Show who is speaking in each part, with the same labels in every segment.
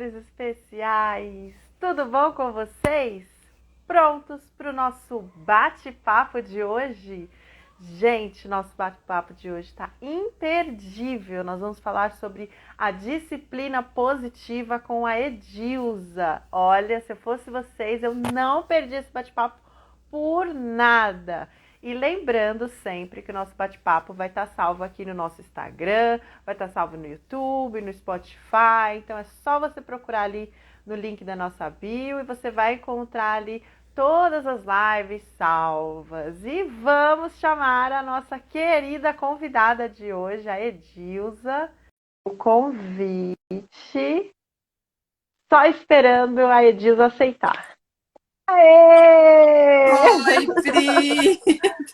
Speaker 1: amores especiais! Tudo bom com vocês? Prontos para o nosso bate-papo de hoje? Gente, nosso bate-papo de hoje está imperdível. Nós vamos falar sobre a disciplina positiva com a Edilza. Olha, se eu fosse vocês, eu não perdi esse bate-papo por nada. E lembrando sempre que o nosso bate-papo vai estar salvo aqui no nosso Instagram, vai estar salvo no YouTube, no Spotify. Então é só você procurar ali no link da nossa bio e você vai encontrar ali todas as lives salvas. E vamos chamar a nossa querida convidada de hoje, a Edilza. O convite. Só esperando a Edilza aceitar. Aê!
Speaker 2: Oi, Pri!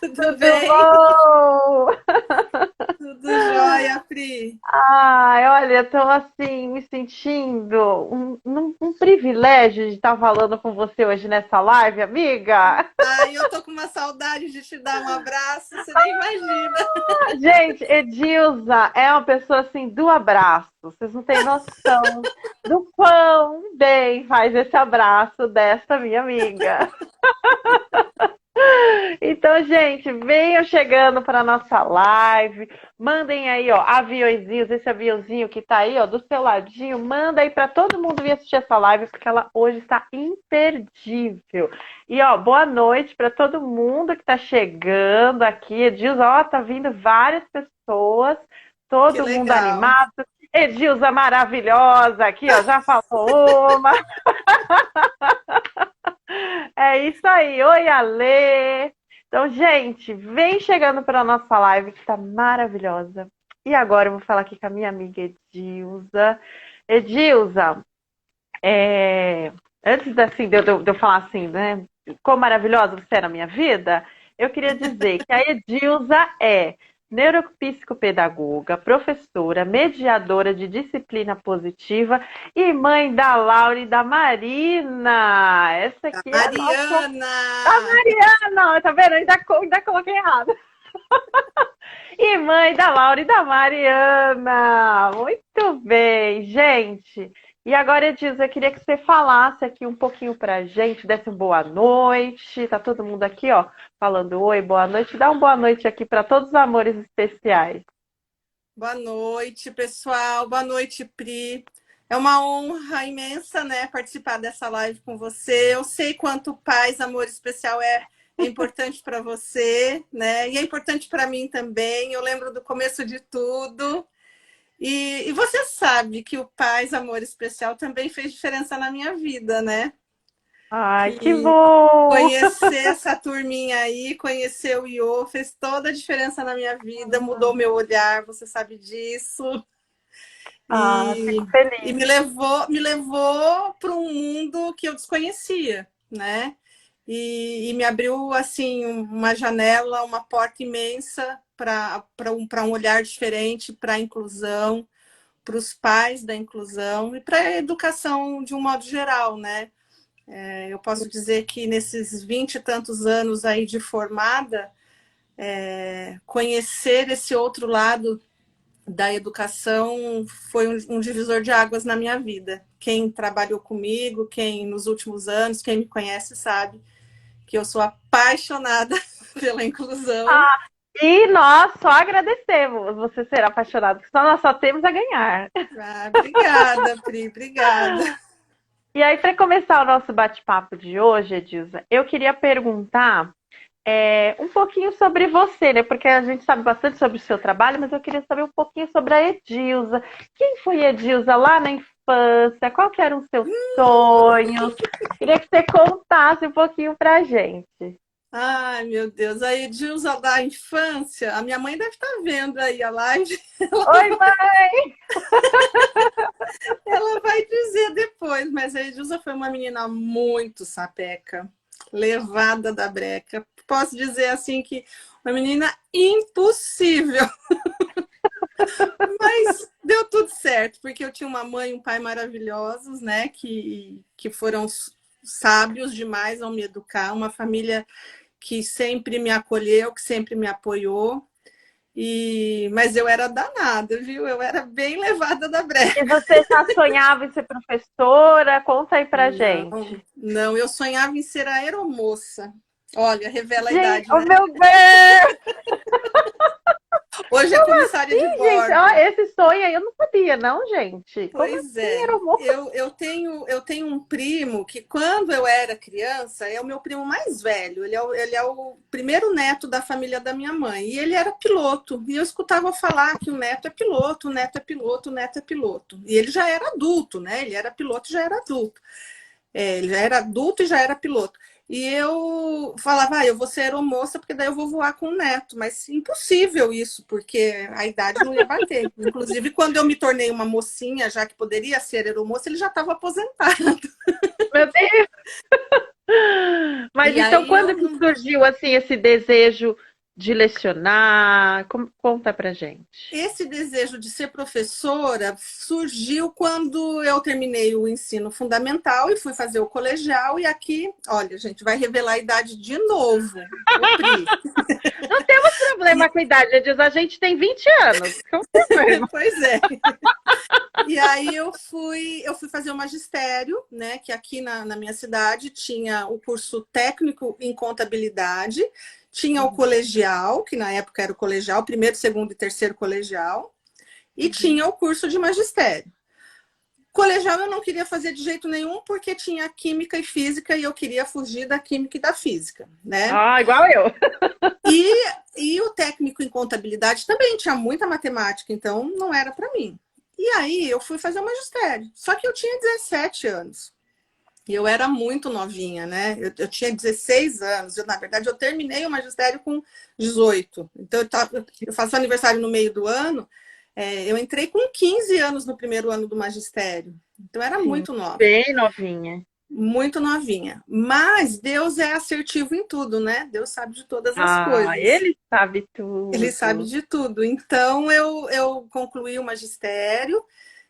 Speaker 2: Tudo
Speaker 1: Tudo
Speaker 2: bem?
Speaker 1: bom?
Speaker 2: Tudo jóia, Pri?
Speaker 1: Ai, olha, eu tô assim, me sentindo um privilégio de estar falando com você hoje nessa live, amiga.
Speaker 2: Ai, eu tô com uma saudade de te dar um abraço, você nem imagina.
Speaker 1: Gente, Edilza é uma pessoa assim do abraço. Vocês não têm noção do quão bem faz esse abraço desta minha amiga. Então, gente, venham chegando para a nossa live. Mandem aí, ó, aviõezinhos, esse aviãozinho que tá aí, ó, do seu ladinho. Manda aí para todo mundo vir assistir essa live, porque ela hoje está imperdível. E, ó, boa noite para todo mundo que tá chegando aqui. Edilza, ó, tá vindo várias pessoas,
Speaker 2: Que
Speaker 1: todo mundo
Speaker 2: legal.
Speaker 1: animado. Edilza maravilhosa aqui, ó, já falou uma. É isso aí. Oi, Alê. Então, gente, vem chegando para a nossa live que está maravilhosa. E agora eu vou falar aqui com a minha amiga Edilza. Edilza, antes assim, de eu falar assim, né? Quão maravilhosa você é na minha vida, eu queria dizer que a Edilza é neuropsicopedagoga, professora, mediadora de disciplina positiva e mãe da Laura e da Marina. Essa aqui é a nossa. A
Speaker 2: Mariana!
Speaker 1: Mariana, tá vendo? Ainda coloquei errado. E mãe da Laura e da Mariana. Muito bem, gente. E agora, Edilza, eu queria que você falasse aqui um pouquinho pra gente, desse uma boa noite. Tá todo mundo aqui, ó, falando oi, boa noite. Dá uma boa noite aqui para todos os amores especiais.
Speaker 2: Boa noite, pessoal. Boa noite, Pri. É uma honra imensa, né, participar dessa live com você. Eu sei quanto paz, amor especial é importante para você, né? E é importante para mim também. Eu lembro do começo de tudo. E você sabe que o Paz Amor Especial também fez diferença na minha vida, né?
Speaker 1: Ai, que
Speaker 2: Que
Speaker 1: bom!
Speaker 2: conhecer essa turminha aí, conhecer o Iô, fez toda a diferença na minha vida, mudou meu olhar, você sabe disso.
Speaker 1: Ah,
Speaker 2: E,
Speaker 1: fico
Speaker 2: e
Speaker 1: feliz.
Speaker 2: me levou para um mundo que eu desconhecia, né? E me abriu assim uma janela, uma porta imensa para um olhar diferente, para a inclusão, para os pais da inclusão e para a educação de um modo geral, né? Eu posso dizer que nesses 20 e tantos anos aí de formada, conhecer esse outro lado da educação foi um divisor de águas na minha vida. Quem trabalhou comigo, quem nos últimos anos, quem me conhece sabe que eu sou apaixonada pela inclusão.
Speaker 1: Ah, e nós só agradecemos você ser apaixonado, porque senão nós só temos a ganhar.
Speaker 2: Ah, obrigada, Pri, obrigada.
Speaker 1: E aí, para começar o nosso bate-papo de hoje, Edilza, eu queria perguntar um pouquinho sobre você, né? Porque a gente sabe bastante sobre o seu trabalho, mas eu queria saber um pouquinho sobre a Edilza. Quem foi a Edilza lá na infância? Qual que eram os seus sonhos? Queria que você contasse um pouquinho pra gente.
Speaker 2: Ai, meu Deus, a Edilza da infância, a minha mãe deve estar vendo aí a live,
Speaker 1: Oi, mãe!
Speaker 2: ela vai dizer depois, mas a Edilza foi uma menina muito sapeca, levada da breca. Posso dizer assim que uma menina impossível, mas deu tudo certo, porque eu tinha uma mãe e um pai maravilhosos, né, que foram sábios demais ao me educar, uma família que sempre me acolheu, que sempre me apoiou. Mas eu era danada, viu? Eu era bem levada da breca.
Speaker 1: E você já sonhava em ser professora? Conta aí pra
Speaker 2: Não,
Speaker 1: gente.
Speaker 2: não, eu sonhava em ser aeromoça. Olha, revela a
Speaker 1: Gente,
Speaker 2: idade,
Speaker 1: oh
Speaker 2: né?
Speaker 1: meu Deus!
Speaker 2: Hoje é comissária de
Speaker 1: Sim, gente, ó,
Speaker 2: bordo.
Speaker 1: esse sonho aí eu não sabia, não, gente. Como
Speaker 2: Pois
Speaker 1: assim,
Speaker 2: é,
Speaker 1: aeromoça?
Speaker 2: eu tenho um primo que, quando eu era criança, é o meu primo mais velho. Ele é o primeiro neto da família da minha mãe. E ele era piloto. E eu escutava falar que o neto é piloto, o neto é piloto, o neto é piloto. E ele já era adulto, né? Ele era piloto e já era adulto. Ele já era adulto e já era piloto. E eu falava, eu vou ser aeromoça, porque daí eu vou voar com o neto. Mas impossível isso, porque a idade não ia bater. Inclusive, quando eu me tornei uma mocinha, já que poderia ser aeromoça, ele já estava aposentado.
Speaker 1: Meu Deus! Mas
Speaker 2: E
Speaker 1: então,
Speaker 2: aí
Speaker 1: quando
Speaker 2: eu
Speaker 1: que
Speaker 2: não.
Speaker 1: surgiu assim esse desejo de lecionar? Conta pra gente.
Speaker 2: Esse desejo de ser professora surgiu quando eu terminei o ensino fundamental e fui fazer o colegial. E aqui, olha, gente, vai revelar a idade de novo, o Pri.
Speaker 1: Não temos problema
Speaker 2: E,
Speaker 1: com a idade, Edilson. A gente tem 20 anos. Não tem problema.
Speaker 2: pois é. E aí eu fui fazer o magistério, né? Que aqui na minha cidade tinha o curso técnico em contabilidade, tinha o colegial, que na época era o colegial, primeiro, segundo e terceiro colegial, e
Speaker 1: Uhum.
Speaker 2: tinha o curso de magistério. Colegial eu não queria fazer de jeito nenhum, porque tinha química e física, e eu queria fugir da química e da física, né?
Speaker 1: Ah, igual eu.
Speaker 2: E, e o técnico em contabilidade também tinha muita matemática, então não era para mim. E aí eu fui fazer o magistério. Só que eu tinha 17 anos. E eu era muito novinha, né? Eu tinha 16 anos. Na verdade, eu terminei o magistério com 18. Então, eu faço aniversário no meio do ano. Eu entrei com 15 anos no primeiro ano do magistério. Então, eu era
Speaker 1: Sim,
Speaker 2: muito nova.
Speaker 1: bem novinha.
Speaker 2: Muito novinha. Mas Deus é assertivo em tudo, né? Deus sabe de todas as
Speaker 1: Ah,
Speaker 2: coisas.
Speaker 1: ele sabe
Speaker 2: Ele sabe
Speaker 1: tudo.
Speaker 2: de tudo. Então, eu concluí o magistério,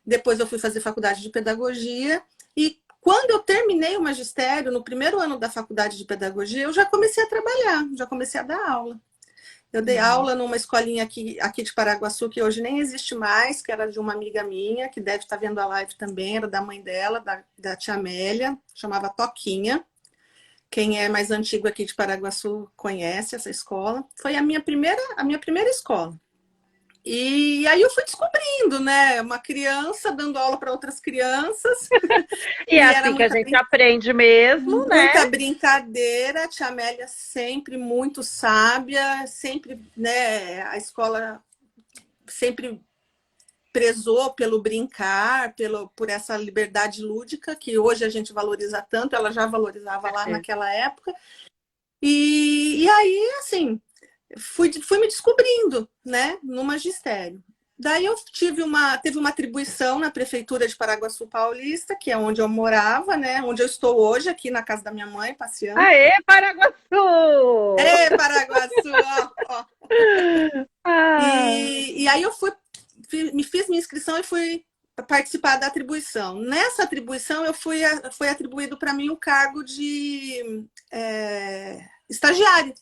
Speaker 2: depois eu fui fazer faculdade de pedagogia, e quando eu terminei o magistério, no primeiro ano da faculdade de pedagogia, eu já comecei a trabalhar, já comecei a dar aula. Eu dei
Speaker 1: Uhum.
Speaker 2: aula numa escolinha aqui de Paraguaçu, que hoje nem existe mais, que era de uma amiga minha, que deve estar vendo a live também, era da mãe dela, da tia Amélia, chamava Toquinha. Quem é mais antigo aqui de Paraguaçu conhece essa escola. Foi a minha primeira escola. E aí eu fui descobrindo, né? Uma criança dando aula para outras crianças.
Speaker 1: E é
Speaker 2: E era
Speaker 1: assim que a gente aprende mesmo, né?
Speaker 2: muita brincadeira. A tia Amélia sempre muito sábia, sempre, né? A escola sempre prezou pelo brincar, por essa liberdade lúdica que hoje a gente valoriza tanto. Ela já valorizava lá naquela época. E aí, assim, fui me descobrindo, né, no magistério. Daí eu teve uma atribuição na prefeitura de Paraguaçu Paulista, que é onde eu morava, né, onde eu estou hoje, aqui na casa da minha mãe, passeando.
Speaker 1: Aê, Paraguaçu!
Speaker 2: É, Paraguaçu, ó, ó.
Speaker 1: Ah,
Speaker 2: E aí me fiz minha inscrição e fui participar da atribuição. Nessa atribuição, foi atribuído para mim o cargo de estagiária.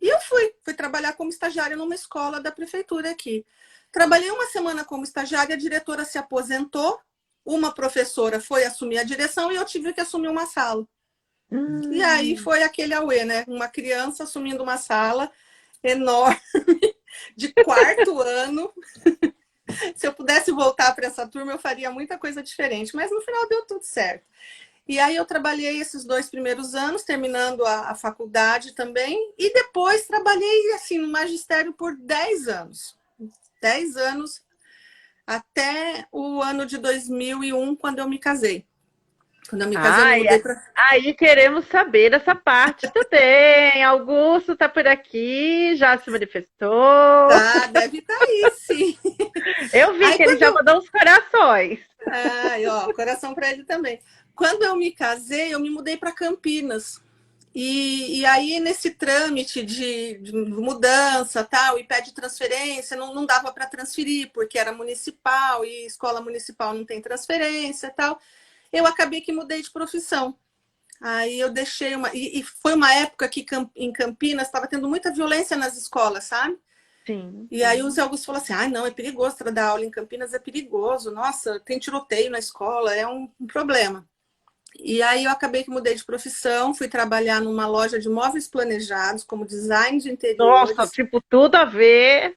Speaker 2: E eu fui trabalhar como estagiária numa escola da prefeitura aqui. Trabalhei uma semana como estagiária, a diretora se aposentou, uma professora foi assumir a direção e eu tive que assumir uma sala. E aí
Speaker 1: hum.
Speaker 2: foi aquele auê, né? Uma criança assumindo uma sala enorme, de quarto ano. Se eu pudesse voltar para essa turma, eu faria muita coisa diferente, mas no final deu tudo certo. E aí eu trabalhei esses 2 primeiros anos, terminando a faculdade também, e depois trabalhei assim no magistério por 10 anos. 10 anos até o ano de 2001, quando eu me casei. Quando eu me casei, eu me
Speaker 1: Ai,
Speaker 2: mudei para.
Speaker 1: aí queremos saber dessa parte também. Augusto está por aqui, já se manifestou.
Speaker 2: Tá, deve estar aí, sim.
Speaker 1: Eu vi
Speaker 2: Aí
Speaker 1: que ele
Speaker 2: quando
Speaker 1: já
Speaker 2: eu.
Speaker 1: mandou uns corações.
Speaker 2: Ai, ó, coração para ele também. Quando eu me casei, eu me mudei para Campinas. E aí, nesse trâmite de mudança tal, e pede transferência, não dava para transferir, porque era municipal e escola municipal não tem transferência tal. Eu acabei que mudei de profissão. Aí eu deixei uma. E foi uma época que em Campinas estava tendo muita violência nas escolas, sabe?
Speaker 1: Sim,
Speaker 2: E aí o
Speaker 1: sim.
Speaker 2: Zé Augusto falou assim: ah, não, é perigoso dar aula em Campinas, é perigoso. Nossa, tem tiroteio na escola, é um problema. E aí eu acabei que mudei de profissão, fui trabalhar numa loja de móveis planejados, como design de
Speaker 1: Nossa,
Speaker 2: interiores,
Speaker 1: tipo, tudo a ver,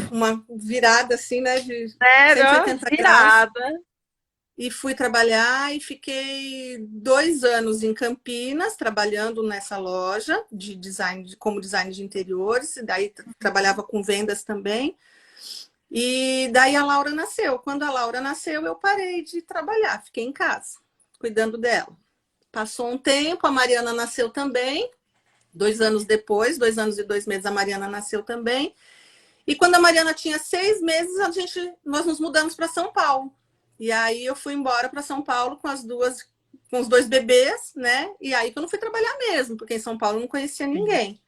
Speaker 2: uma virada assim, né, de
Speaker 1: né?
Speaker 2: cento e
Speaker 1: Ó,
Speaker 2: oitenta graus.
Speaker 1: virada.
Speaker 2: E fui trabalhar e fiquei 2 anos em Campinas, trabalhando nessa loja de design, como design de interiores, e daí trabalhava com vendas também. E daí a Laura nasceu. Quando a Laura nasceu, eu parei de trabalhar, fiquei em casa, cuidando dela. Passou um tempo, a Mariana nasceu também. 2 anos depois, 2 anos e 2 meses, a Mariana nasceu também. E quando a Mariana tinha 6 meses, nós nos mudamos para São Paulo. E aí eu fui embora para São Paulo com os dois bebês, né? E aí que eu não fui trabalhar mesmo, porque em São Paulo eu não conhecia
Speaker 1: Sim.
Speaker 2: ninguém.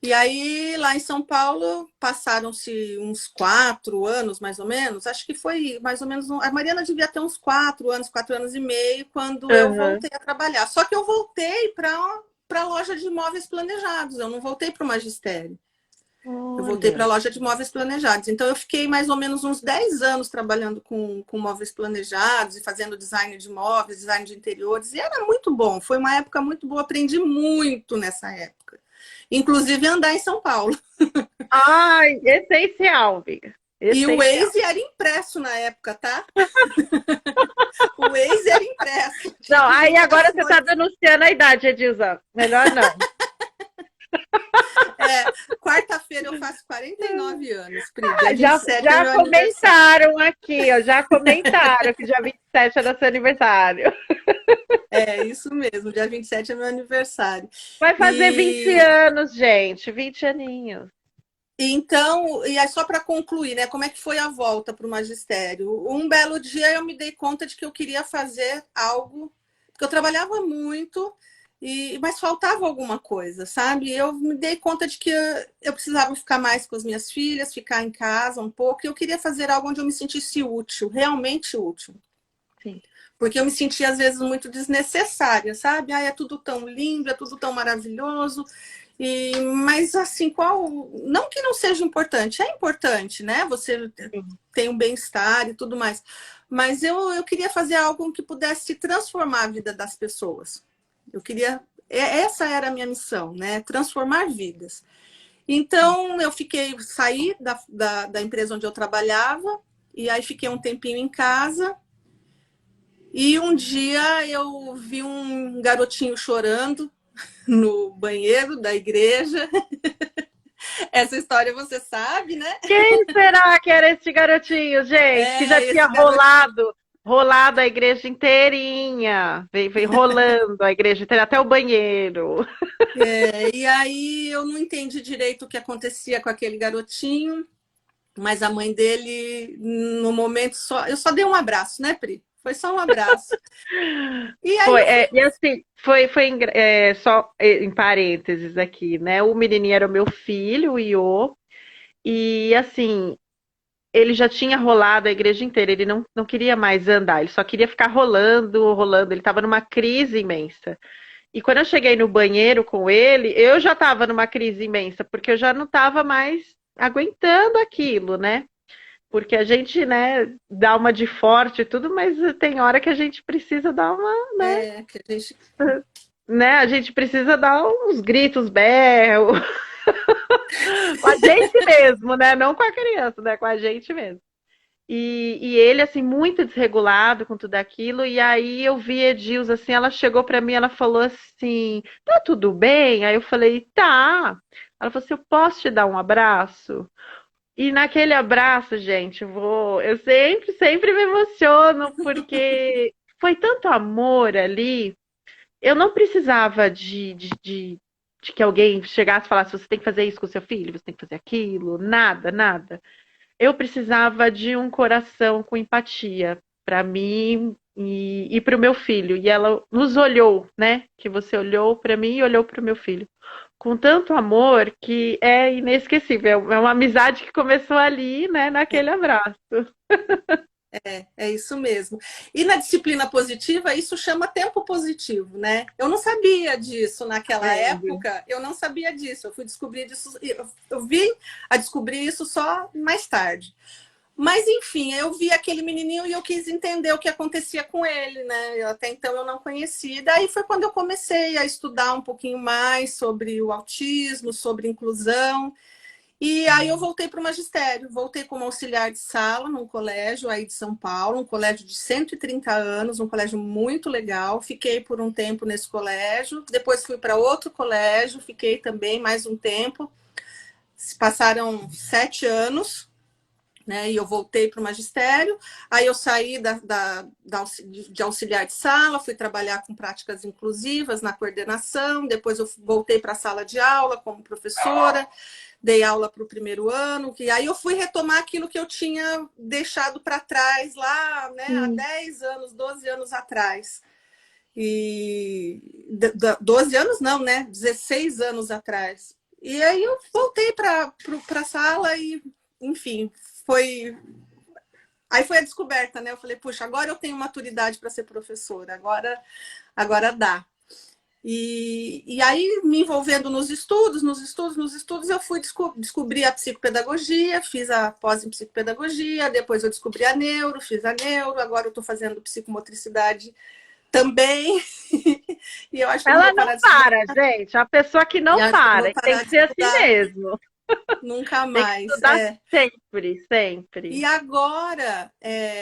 Speaker 2: E aí, lá em São Paulo, passaram-se uns 4 anos, mais ou menos. Acho que foi mais ou menos. A Mariana devia ter uns 4 anos, 4 anos e meio, quando eu
Speaker 1: Aham.
Speaker 2: voltei a trabalhar. Só que eu voltei para a loja de imóveis planejados, eu não voltei para o magistério. Eu voltei para a
Speaker 1: Olha.
Speaker 2: loja de móveis planejados. Então, eu fiquei mais ou menos uns 10 anos trabalhando com móveis planejados e fazendo design de móveis, design de interiores. E era muito bom. Foi uma época muito boa. Aprendi muito nessa época. Inclusive, andar em São Paulo.
Speaker 1: Ai, essencial, amiga.
Speaker 2: E o
Speaker 1: Essencial.
Speaker 2: Waze era impresso na época, tá? O Waze era impresso. Tinha
Speaker 1: Não,
Speaker 2: que vir
Speaker 1: aí
Speaker 2: todas
Speaker 1: agora
Speaker 2: as
Speaker 1: você tá
Speaker 2: noites.
Speaker 1: denunciando a idade, Edilza. Melhor não.
Speaker 2: É, quarta-feira eu faço 49 anos, Pri. Dia
Speaker 1: Ah,
Speaker 2: vinte e
Speaker 1: já,
Speaker 2: sete é
Speaker 1: já
Speaker 2: meu aniversário.
Speaker 1: comentaram aqui, ó. Já comentaram que dia 27 era seu aniversário.
Speaker 2: É, isso mesmo. Dia 27 é meu aniversário.
Speaker 1: Vai fazer 20
Speaker 2: E
Speaker 1: anos, gente. 20 aninhos.
Speaker 2: então, e aí só para concluir, né? Como é que foi a volta para o magistério? Um belo dia eu me dei conta de que eu queria fazer algo, porque eu trabalhava muito, mas faltava alguma coisa, sabe? Eu me dei conta de que eu precisava ficar mais com as minhas filhas, ficar em casa um pouco, e eu queria fazer algo onde eu me sentisse útil, realmente útil.
Speaker 1: Sim.
Speaker 2: Porque eu me sentia, às vezes, muito desnecessária, sabe? Ah, é tudo tão lindo, é tudo tão maravilhoso. Mas, assim, não que não seja importante, é importante, né? Você
Speaker 1: Sim.
Speaker 2: tem um bem-estar e tudo mais. Mas eu queria fazer algo que pudesse transformar a vida das pessoas. Eu queria. Essa era a minha missão, né? Transformar vidas. Então, saí da empresa onde eu trabalhava, e aí fiquei um tempinho em casa. E um dia eu vi um garotinho chorando no banheiro da igreja. Essa história você sabe, né?
Speaker 1: Quem será que era esse garotinho, gente? Que já
Speaker 2: É,
Speaker 1: tinha
Speaker 2: esse garotinho.
Speaker 1: rolado a igreja inteirinha. Veio rolando a igreja inteira, até o banheiro.
Speaker 2: E aí eu não entendi direito o que acontecia com aquele garotinho, mas a mãe dele, no momento, eu só dei um abraço, né, Pri? Foi só um abraço. E aí
Speaker 1: Foi,
Speaker 2: eu fui.
Speaker 1: e assim, só em parênteses aqui, né? O menininho era o meu filho, o Iô, e assim, ele já tinha rolado a igreja inteira, ele não queria mais andar, ele só queria ficar rolando, rolando, ele estava numa crise imensa. E quando eu cheguei no banheiro com ele, eu já estava numa crise imensa, porque eu já não estava mais aguentando aquilo, né? Porque a gente, né, dá uma de forte e tudo, mas tem hora que a gente precisa dar uma,
Speaker 2: Que a gente.
Speaker 1: né? A gente precisa dar uns gritos, berro, com a gente mesmo, né? Não com a criança, né? Com a gente mesmo. E ele, assim, muito desregulado com tudo aquilo. E aí eu vi a Edilza, assim, ela chegou pra mim, ela falou assim: tá tudo bem? Aí eu falei: tá. Ela falou assim: eu posso te dar um abraço? E naquele abraço, gente, eu sempre me emociono, porque foi tanto amor ali. Eu não precisava de que alguém chegasse e falasse: você tem que fazer isso com seu filho, você tem que fazer aquilo, nada, nada. Eu precisava de um coração com empatia para mim e para o meu filho. E ela nos olhou, né? Que você olhou para mim e olhou para o meu filho. Com tanto amor que é inesquecível. É uma amizade que começou ali, né? Naquele abraço.
Speaker 2: É isso mesmo. E na disciplina positiva, isso chama tempo positivo, né? Eu não sabia disso naquela
Speaker 1: Vendo.
Speaker 2: época, eu não sabia disso. Eu fui descobrir disso, eu vim a descobrir isso só mais tarde. Mas, enfim, eu vi aquele menininho e eu quis entender o que acontecia com ele, né? Até então eu não conhecia. E daí foi quando eu comecei a estudar um pouquinho mais sobre o autismo, sobre inclusão. E aí eu voltei para o magistério, voltei como auxiliar de sala num colégio aí de São Paulo, um colégio de 130 anos, um colégio muito legal. Fiquei por um tempo nesse colégio, depois fui para outro colégio, fiquei também mais um tempo. Se passaram 7 anos, né? E eu voltei para o magistério. Aí eu saí de auxiliar de sala, fui trabalhar com práticas inclusivas na coordenação. Depois eu voltei para a sala de aula como professora, dei aula para o primeiro ano. E aí eu fui retomar aquilo que eu tinha deixado para trás lá, né? Há
Speaker 1: Sim.
Speaker 2: 10 anos, 12 anos atrás. E 12 anos não, né? 16 anos atrás. E aí eu voltei para a sala e, enfim, foi. Aí foi a descoberta, né? Eu falei, puxa, agora eu tenho maturidade para ser professora, agora dá. E aí, me envolvendo nos estudos, eu fui descobrir a psicopedagogia, fiz a pós em psicopedagogia, depois eu descobri a neuro, fiz a neuro, agora eu estou fazendo psicomotricidade também. E eu acho que eu não
Speaker 1: Ela
Speaker 2: vou
Speaker 1: não
Speaker 2: parar de estudar,
Speaker 1: para, gente. A pessoa que
Speaker 2: e
Speaker 1: não
Speaker 2: acho que eu não
Speaker 1: para,
Speaker 2: vou
Speaker 1: e tem
Speaker 2: parar
Speaker 1: que
Speaker 2: de
Speaker 1: ser assim
Speaker 2: estudar
Speaker 1: mesmo.
Speaker 2: nunca
Speaker 1: Tem que
Speaker 2: mais.
Speaker 1: estudar sempre,
Speaker 2: E
Speaker 1: sempre.
Speaker 2: agora,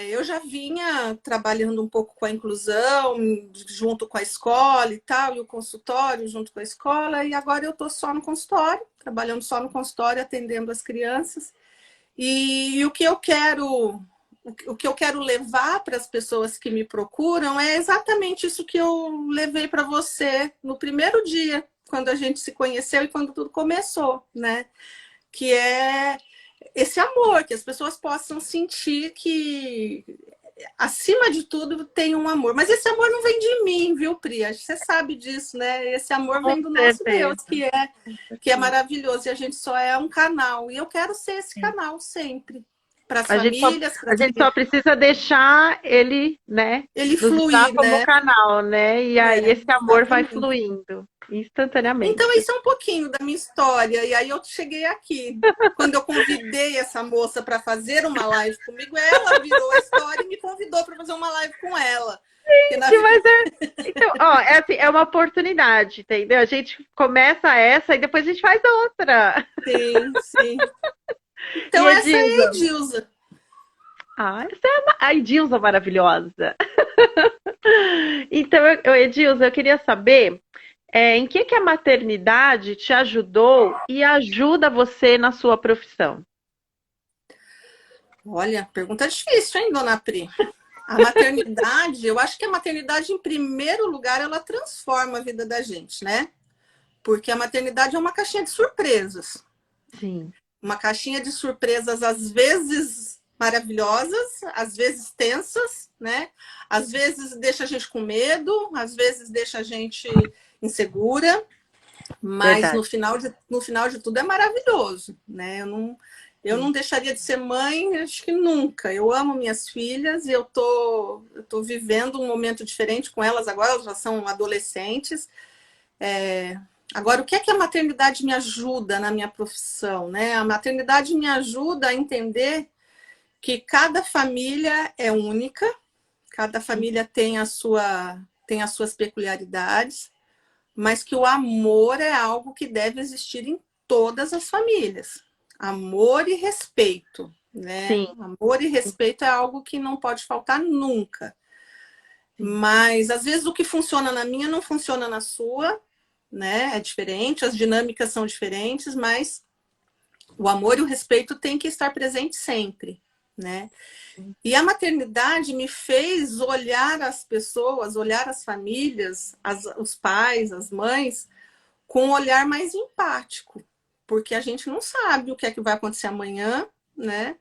Speaker 2: eu já vinha trabalhando um pouco com a inclusão, junto com a escola e tal, e o consultório junto com a escola, e agora eu estou só no consultório, trabalhando só no consultório, atendendo as crianças. E o que eu quero levar para as pessoas que me procuram é exatamente isso que eu levei para você no primeiro dia, quando a gente se conheceu e quando tudo começou, né? Que é esse amor, que as pessoas possam sentir que, acima de tudo, tem um amor. Mas esse amor não vem de mim, viu, Pri? Acho que você sabe disso, né? Esse amor
Speaker 1: Com
Speaker 2: vem do nosso Deus,
Speaker 1: certeza. Com
Speaker 2: que é
Speaker 1: certeza.
Speaker 2: maravilhoso. E a gente só é um canal. E eu quero ser esse canal sempre. Para as
Speaker 1: A gente só,
Speaker 2: famílias, para
Speaker 1: a gente só precisa deixar ele, né,
Speaker 2: ele
Speaker 1: nos usar
Speaker 2: fluir,
Speaker 1: como
Speaker 2: né?
Speaker 1: canal, né? E aí esse amor vai
Speaker 2: Exatamente.
Speaker 1: fluindo
Speaker 2: Então,
Speaker 1: instantaneamente.
Speaker 2: isso é um pouquinho da minha história. E aí eu cheguei aqui. Quando eu convidei essa moça para fazer uma live comigo, ela virou a história e me convidou para fazer uma live com ela. Porque na
Speaker 1: Mas então, ó, é assim, é uma oportunidade, entendeu? A gente começa essa e depois a gente faz outra.
Speaker 2: sim, sim.
Speaker 1: E
Speaker 2: Então, essa é a
Speaker 1: Edilza,
Speaker 2: Edilza.
Speaker 1: essa é a Edilza maravilhosa. Então, Edilza, eu queria saber em que a maternidade te ajudou e ajuda você na sua profissão?
Speaker 2: Olha, pergunta difícil, hein, dona Pri? A maternidade, eu acho que a maternidade, em primeiro lugar, ela transforma a vida da gente, né? Porque a maternidade é uma caixinha de surpresas.
Speaker 1: Sim,
Speaker 2: Uma caixinha de surpresas, às vezes maravilhosas, às vezes tensas, né? Às vezes deixa a gente com medo, às vezes deixa a gente insegura, mas
Speaker 1: verdade.
Speaker 2: no final de tudo é maravilhoso, né? Eu não deixaria de ser mãe, acho que nunca. Eu amo minhas filhas e eu tô vivendo um momento diferente com elas agora, elas já são adolescentes. Agora, o que é que a maternidade me ajuda na minha profissão, né? A maternidade me ajuda a entender que cada família é única, cada família tem as suas peculiaridades, mas que o amor é algo que deve existir em todas as famílias. Amor e respeito, né?
Speaker 1: Sim,
Speaker 2: Amor e respeito é algo que não pode faltar nunca.
Speaker 1: sim.
Speaker 2: Mas às vezes o que funciona na minha não funciona na sua, né? É diferente, as dinâmicas são diferentes, mas o amor e o respeito têm que estar presentes sempre, né? E a maternidade me fez olhar as pessoas, olhar as famílias, os pais, as mães, com um olhar mais empático, porque a gente não sabe o que é que vai acontecer amanhã, né?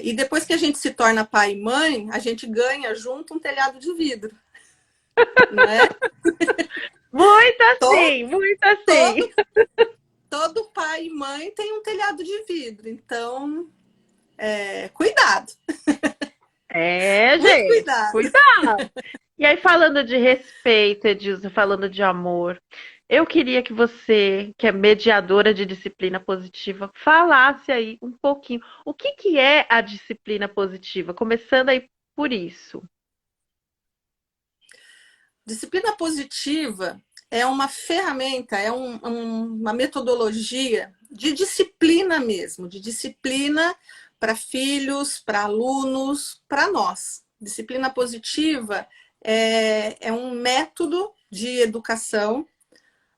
Speaker 2: E depois que a gente se torna pai e mãe, a gente ganha junto um telhado de vidro, não é?
Speaker 1: Muito
Speaker 2: Todo,
Speaker 1: assim, muito assim.
Speaker 2: todo, todo pai e mãe tem um telhado de vidro, então, cuidado.
Speaker 1: É,
Speaker 2: Muito
Speaker 1: gente,
Speaker 2: cuidado.
Speaker 1: cuidado. E aí, falando de respeito, Edilson, falando de amor, eu queria que você, que é mediadora de disciplina positiva, falasse aí um pouquinho o que que é a disciplina positiva, começando aí por isso.
Speaker 2: Disciplina positiva é uma ferramenta, é uma metodologia de disciplina mesmo, de disciplina para filhos, para alunos, para nós. Disciplina positiva é um método de educação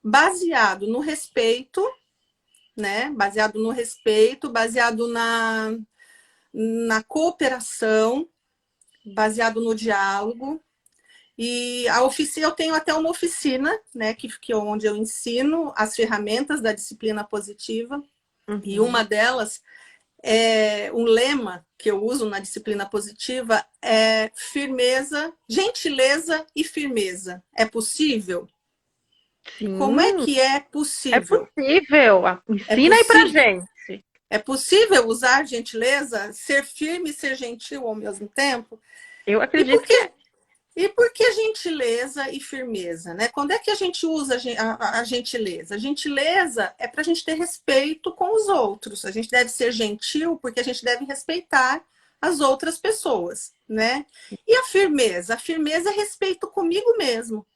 Speaker 2: baseado no respeito, né? Baseado no respeito, baseado na cooperação, baseado no diálogo. E a oficina, eu tenho até uma oficina, né, onde eu ensino as ferramentas da disciplina positiva. E
Speaker 1: Uhum.
Speaker 2: uma delas é um lema que eu uso na disciplina positiva é firmeza, gentileza e firmeza. É possível? Como
Speaker 1: Sim,
Speaker 2: é
Speaker 1: é
Speaker 2: possível?
Speaker 1: possível.
Speaker 2: É
Speaker 1: Ensina aí pra
Speaker 2: possível?
Speaker 1: gente.
Speaker 2: É possível usar gentileza, ser firme e ser gentil ao mesmo tempo?
Speaker 1: Eu
Speaker 2: E por
Speaker 1: acredito que é.
Speaker 2: que E por que gentileza e firmeza, né? Quando é que a gente usa a gentileza? A gentileza é para a gente ter respeito com os outros. A gente deve ser gentil porque a gente deve respeitar as outras pessoas, né? E a firmeza? A firmeza é respeito comigo mesmo.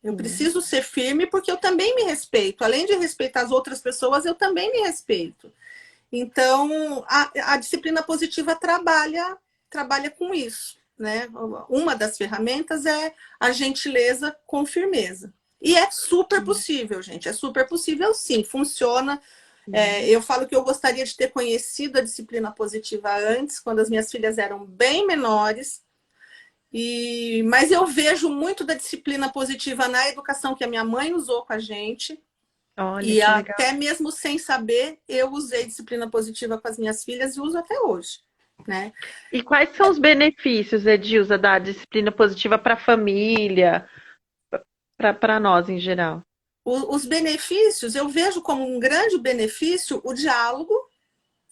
Speaker 2: Eu
Speaker 1: Sim.
Speaker 2: preciso ser firme porque eu também me respeito. Além de respeitar as outras pessoas, eu também me respeito. Então, a disciplina positiva trabalha com isso, né? Uma das ferramentas é a gentileza com firmeza. E é super possível, gente. É super possível, sim. Funciona.
Speaker 1: Sim.
Speaker 2: Eu falo que eu gostaria de ter conhecido a disciplina positiva antes, quando as minhas filhas eram bem menores. Mas eu vejo muito da disciplina positiva na educação que a minha mãe usou com a gente.
Speaker 1: Olha
Speaker 2: E
Speaker 1: que legal.
Speaker 2: até mesmo sem saber, eu usei disciplina positiva com as minhas filhas e uso até hoje, né?
Speaker 1: E quais são os benefícios, Edilza, da disciplina positiva para a família, para nós em geral?
Speaker 2: Os benefícios, eu vejo como um grande benefício o diálogo,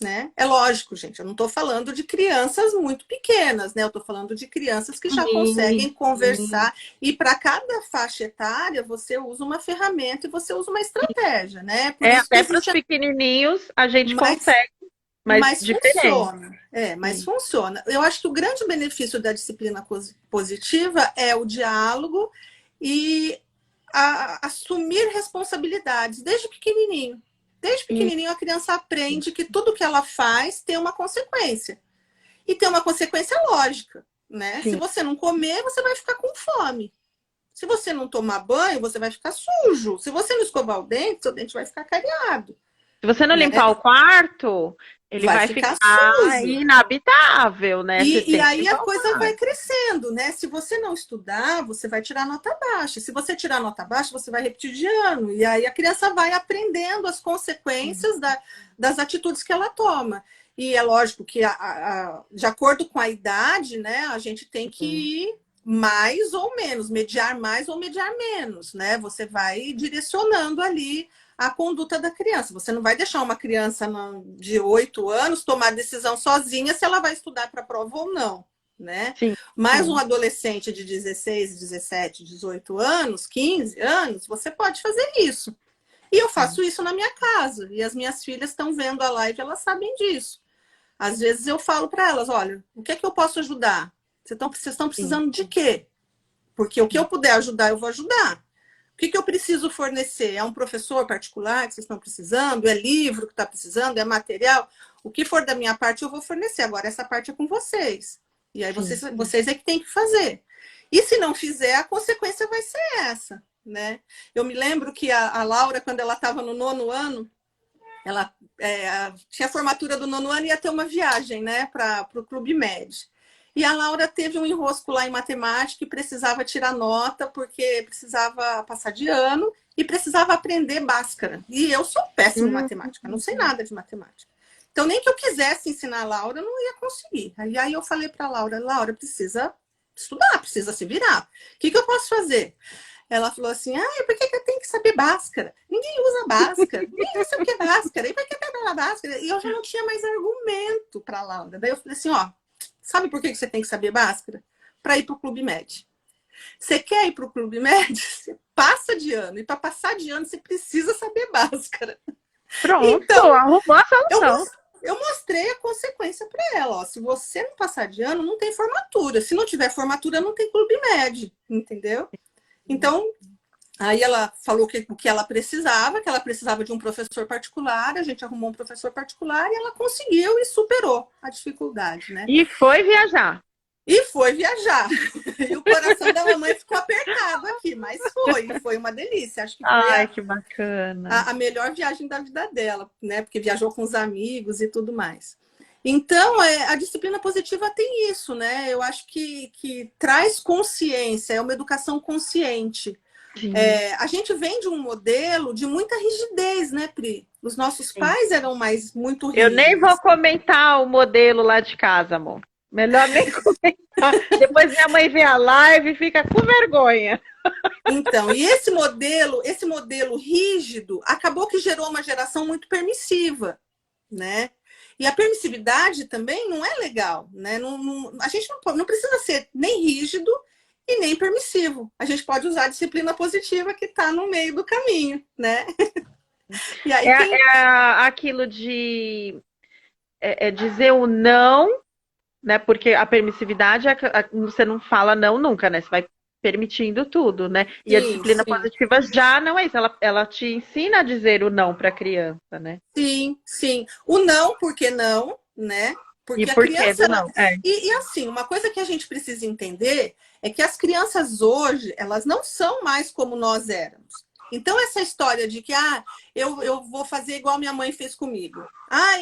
Speaker 2: né? É lógico, gente, eu não estou falando de crianças muito pequenas, né? Eu estou falando de crianças que já
Speaker 1: Sim,
Speaker 2: conseguem
Speaker 1: sim.
Speaker 2: conversar, e para cada faixa etária você usa uma ferramenta e você usa uma estratégia, né? Por
Speaker 1: É,
Speaker 2: isso que
Speaker 1: até para os
Speaker 2: existe
Speaker 1: pequenininhos a gente
Speaker 2: mais.
Speaker 1: consegue, mas
Speaker 2: Mas
Speaker 1: diferente.
Speaker 2: funciona, mas
Speaker 1: Sim,
Speaker 2: funciona. Eu acho que o grande benefício da disciplina positiva é o diálogo e assumir responsabilidades desde pequenininho. Desde
Speaker 1: isso,
Speaker 2: pequenininho a criança aprende que tudo que ela faz tem uma consequência. E tem uma consequência lógica, né? Se
Speaker 1: sim.
Speaker 2: você não comer, você vai ficar com fome. Se você não tomar banho, você vai ficar sujo. Se você não escovar o dente, seu dente vai ficar cariado,
Speaker 1: Se você não
Speaker 2: né?
Speaker 1: limpar o quarto, ele
Speaker 2: Vai
Speaker 1: vai
Speaker 2: ficar
Speaker 1: ficar
Speaker 2: sujo.
Speaker 1: inabitável, né? Você
Speaker 2: E
Speaker 1: tem que
Speaker 2: aí a
Speaker 1: limpar o
Speaker 2: coisa vai
Speaker 1: quarto.
Speaker 2: crescendo, né? Se você não estudar, você vai tirar nota baixa. Se você tirar nota baixa, você vai repetir de ano. E aí a criança vai aprendendo as
Speaker 1: Sim,
Speaker 2: consequências das atitudes que ela toma. E é lógico que, de acordo com a idade, né, a gente tem
Speaker 1: sim.
Speaker 2: que ir mais ou menos, mediar mais ou mediar menos, né? Você vai direcionando ali a conduta da criança. Você não vai deixar uma criança de 8 anos tomar decisão sozinha se ela vai estudar para a prova ou não, né?
Speaker 1: Sim,
Speaker 2: Mas um
Speaker 1: sim.
Speaker 2: adolescente de 16, 17, 18 anos, 15 anos, você pode fazer isso. E eu faço isso na minha casa. E as minhas filhas estão vendo a live, elas sabem disso. Às vezes eu falo para elas, olha, o que é que eu posso ajudar? Vocês estão
Speaker 1: Sim,
Speaker 2: precisando de quê? Porque o que eu puder ajudar, eu vou ajudar. O que eu preciso fornecer? É um professor particular que vocês estão precisando? É livro que está precisando? É material? O que for da minha parte, eu vou fornecer. Agora, essa parte é com vocês. E aí,
Speaker 1: sim.
Speaker 2: vocês é que tem que fazer. E se não fizer, a consequência vai ser essa, né? Eu me lembro que a Laura, quando ela estava no nono ano, ela tinha a formatura do nono ano e ia ter uma viagem, né, para o Clube Med. E a Laura teve um enrosco lá em matemática e precisava tirar nota, porque precisava passar de ano e precisava aprender Bhaskara. E eu sou péssima em
Speaker 1: Hum,
Speaker 2: matemática, não sei nada de matemática. Então, nem que eu quisesse ensinar a Laura, eu não ia conseguir. Aí eu falei para a Laura, Laura, precisa estudar, precisa se virar. O que eu posso fazer? Ela falou assim: ah, por que eu tenho que saber Bhaskara? Ninguém usa Bhaskara, nem sei o que é Bhaskara, e por que é Bhaskara? E eu já não tinha mais argumento para a Laura. Daí eu falei assim: ó, Sabe por que você tem que saber Bhaskara? Para ir para o Clube Med. Você quer ir para o Clube Med? Você passa de ano. E para passar de ano, você precisa saber Bhaskara.
Speaker 1: Pronto,
Speaker 2: Então,
Speaker 1: arrumou a
Speaker 2: eu,
Speaker 1: solução.
Speaker 2: eu mostrei a consequência para ela. Ó, se você não passar de ano, não tem formatura. Se não tiver formatura, não tem Clube Med. Entendeu? Então, aí ela falou o que ela precisava, que ela precisava de um professor particular, a gente arrumou um professor particular e ela conseguiu e superou a dificuldade, né?
Speaker 1: E foi viajar.
Speaker 2: E foi viajar. E o coração da mamãe ficou apertado aqui, mas foi uma delícia. Acho que foi
Speaker 1: Ai, que bacana.
Speaker 2: a melhor viagem da vida dela, né? Porque viajou com os amigos e tudo mais. Então, a disciplina positiva tem isso, né? Eu acho que traz consciência, é uma educação consciente. A gente vem de um modelo de muita rigidez, né, Pri? Os nossos pais eram muito rígidos.
Speaker 1: Eu nem vou comentar o modelo lá de casa, amor. Melhor nem comentar. Depois minha mãe vê a live e fica com vergonha.
Speaker 2: Então, e esse modelo rígido acabou que gerou uma geração muito permissiva, né? E a permissividade também não é legal, né? A gente não precisa ser nem rígido e nem permissivo. A gente pode usar a disciplina positiva que está no meio do caminho, né?
Speaker 1: E aí, aquilo de dizer o não, né? Porque a permissividade você não fala não nunca, né? Você vai permitindo tudo, né? E a disciplina positiva já não é isso. Ela te ensina a dizer o não para a criança, né?
Speaker 2: Sim. O não, porque não, né? Porque
Speaker 1: e por que
Speaker 2: criança
Speaker 1: não?
Speaker 2: E assim, uma coisa que a gente precisa entender é que as crianças hoje, elas não são mais como nós éramos. Então, essa história de que eu vou fazer igual minha mãe fez comigo.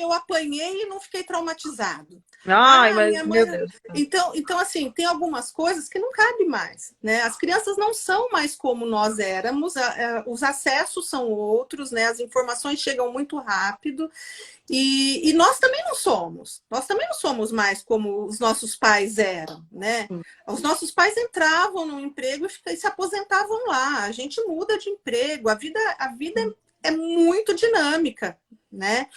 Speaker 2: Eu apanhei e não fiquei traumatizado.
Speaker 1: Mas,
Speaker 2: minha mãe...
Speaker 1: meu Deus.
Speaker 2: Então, assim, tem algumas coisas que não cabe mais, né? As crianças não são mais como nós éramos, os acessos são outros, né? As informações chegam muito rápido. E nós também não somos. Nós também não somos mais como os nossos pais eram, né? Os nossos pais entravam no emprego e se aposentavam lá. A gente muda de emprego. A vida é muito dinâmica, né?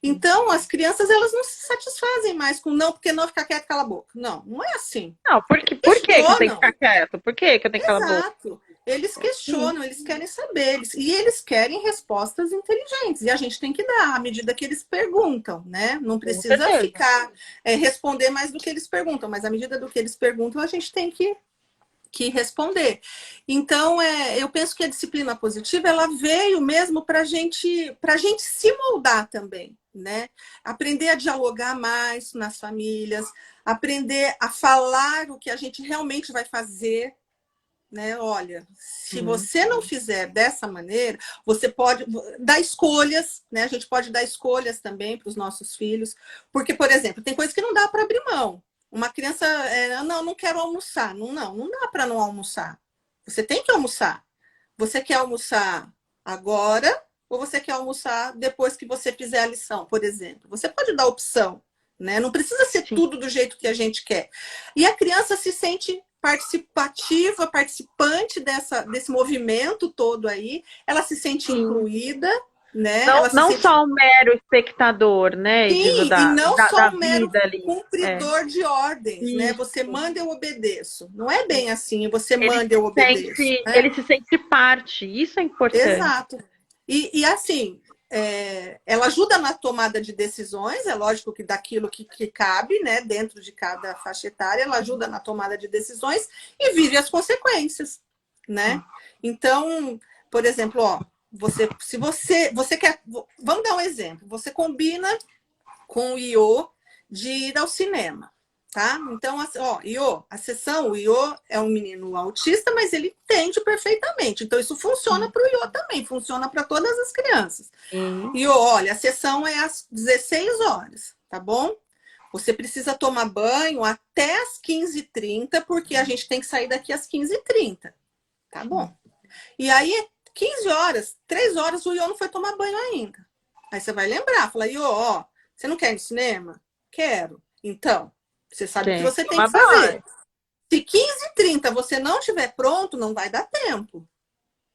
Speaker 2: Então, as crianças, elas não se satisfazem mais com não, porque não ficar quieto, cala a boca. Não é assim.
Speaker 1: Não, por que eu tenho que ficar quieto? Por que eu tenho que calar a boca?
Speaker 2: Exato. Eles questionam, eles querem saber, e eles querem respostas inteligentes. E a gente tem que dar à medida que eles perguntam, né? Não precisa ficar responder mais do que eles perguntam, mas à medida do que eles perguntam, a gente tem que responder. Então, eu penso que a disciplina positiva, ela veio mesmo para gente se moldar também, né? Aprender a dialogar mais nas famílias, aprender a falar o que a gente realmente vai fazer, né? Olha, se você não fizer dessa maneira, você pode dar escolhas, né? A gente pode dar escolhas também para os nossos filhos, porque, por exemplo, tem coisas que não dá para abrir mão. Uma criança, não quero almoçar. Não dá para não almoçar. Você tem que almoçar. Você quer almoçar agora ou você quer almoçar depois que você fizer a lição, por exemplo? Você pode dar opção, né? Não precisa ser tudo do jeito que a gente quer. E a criança se sente participativa, participante desse movimento todo aí, ela se sente incluída, né?
Speaker 1: Não só um mero espectador, né?
Speaker 2: Sim, e não só um mero
Speaker 1: ali.
Speaker 2: cumpridor de ordens, né? Você manda, eu obedeço. Não é bem assim, você manda, eu obedeço. Né?
Speaker 1: Ele se sente parte, isso é importante.
Speaker 2: Exato. E assim, ela ajuda na tomada de decisões, é lógico que daquilo que cabe, né, dentro de cada faixa etária, ela ajuda na tomada de decisões e vive as consequências, né? Então, por exemplo, se você quer, vamos dar um exemplo, você combina com o Iô de ir ao cinema. Tá? Então, Iô, o Iô é um menino autista, mas ele entende perfeitamente. Então, isso funciona para o Iô também, funciona para todas as crianças. Iô, olha, a sessão é às 16 horas, tá bom? Você precisa tomar banho até às 15h30, porque a gente tem que sair daqui às 15h30. Tá bom. E aí, 15 horas, 3 horas, o Iô não foi tomar banho ainda. Aí você vai lembrar, fala, Iô, você não quer ir no cinema? Quero. Então, você sabe o que você tem que fazer. Se 15h30 você não estiver pronto, não vai dar tempo.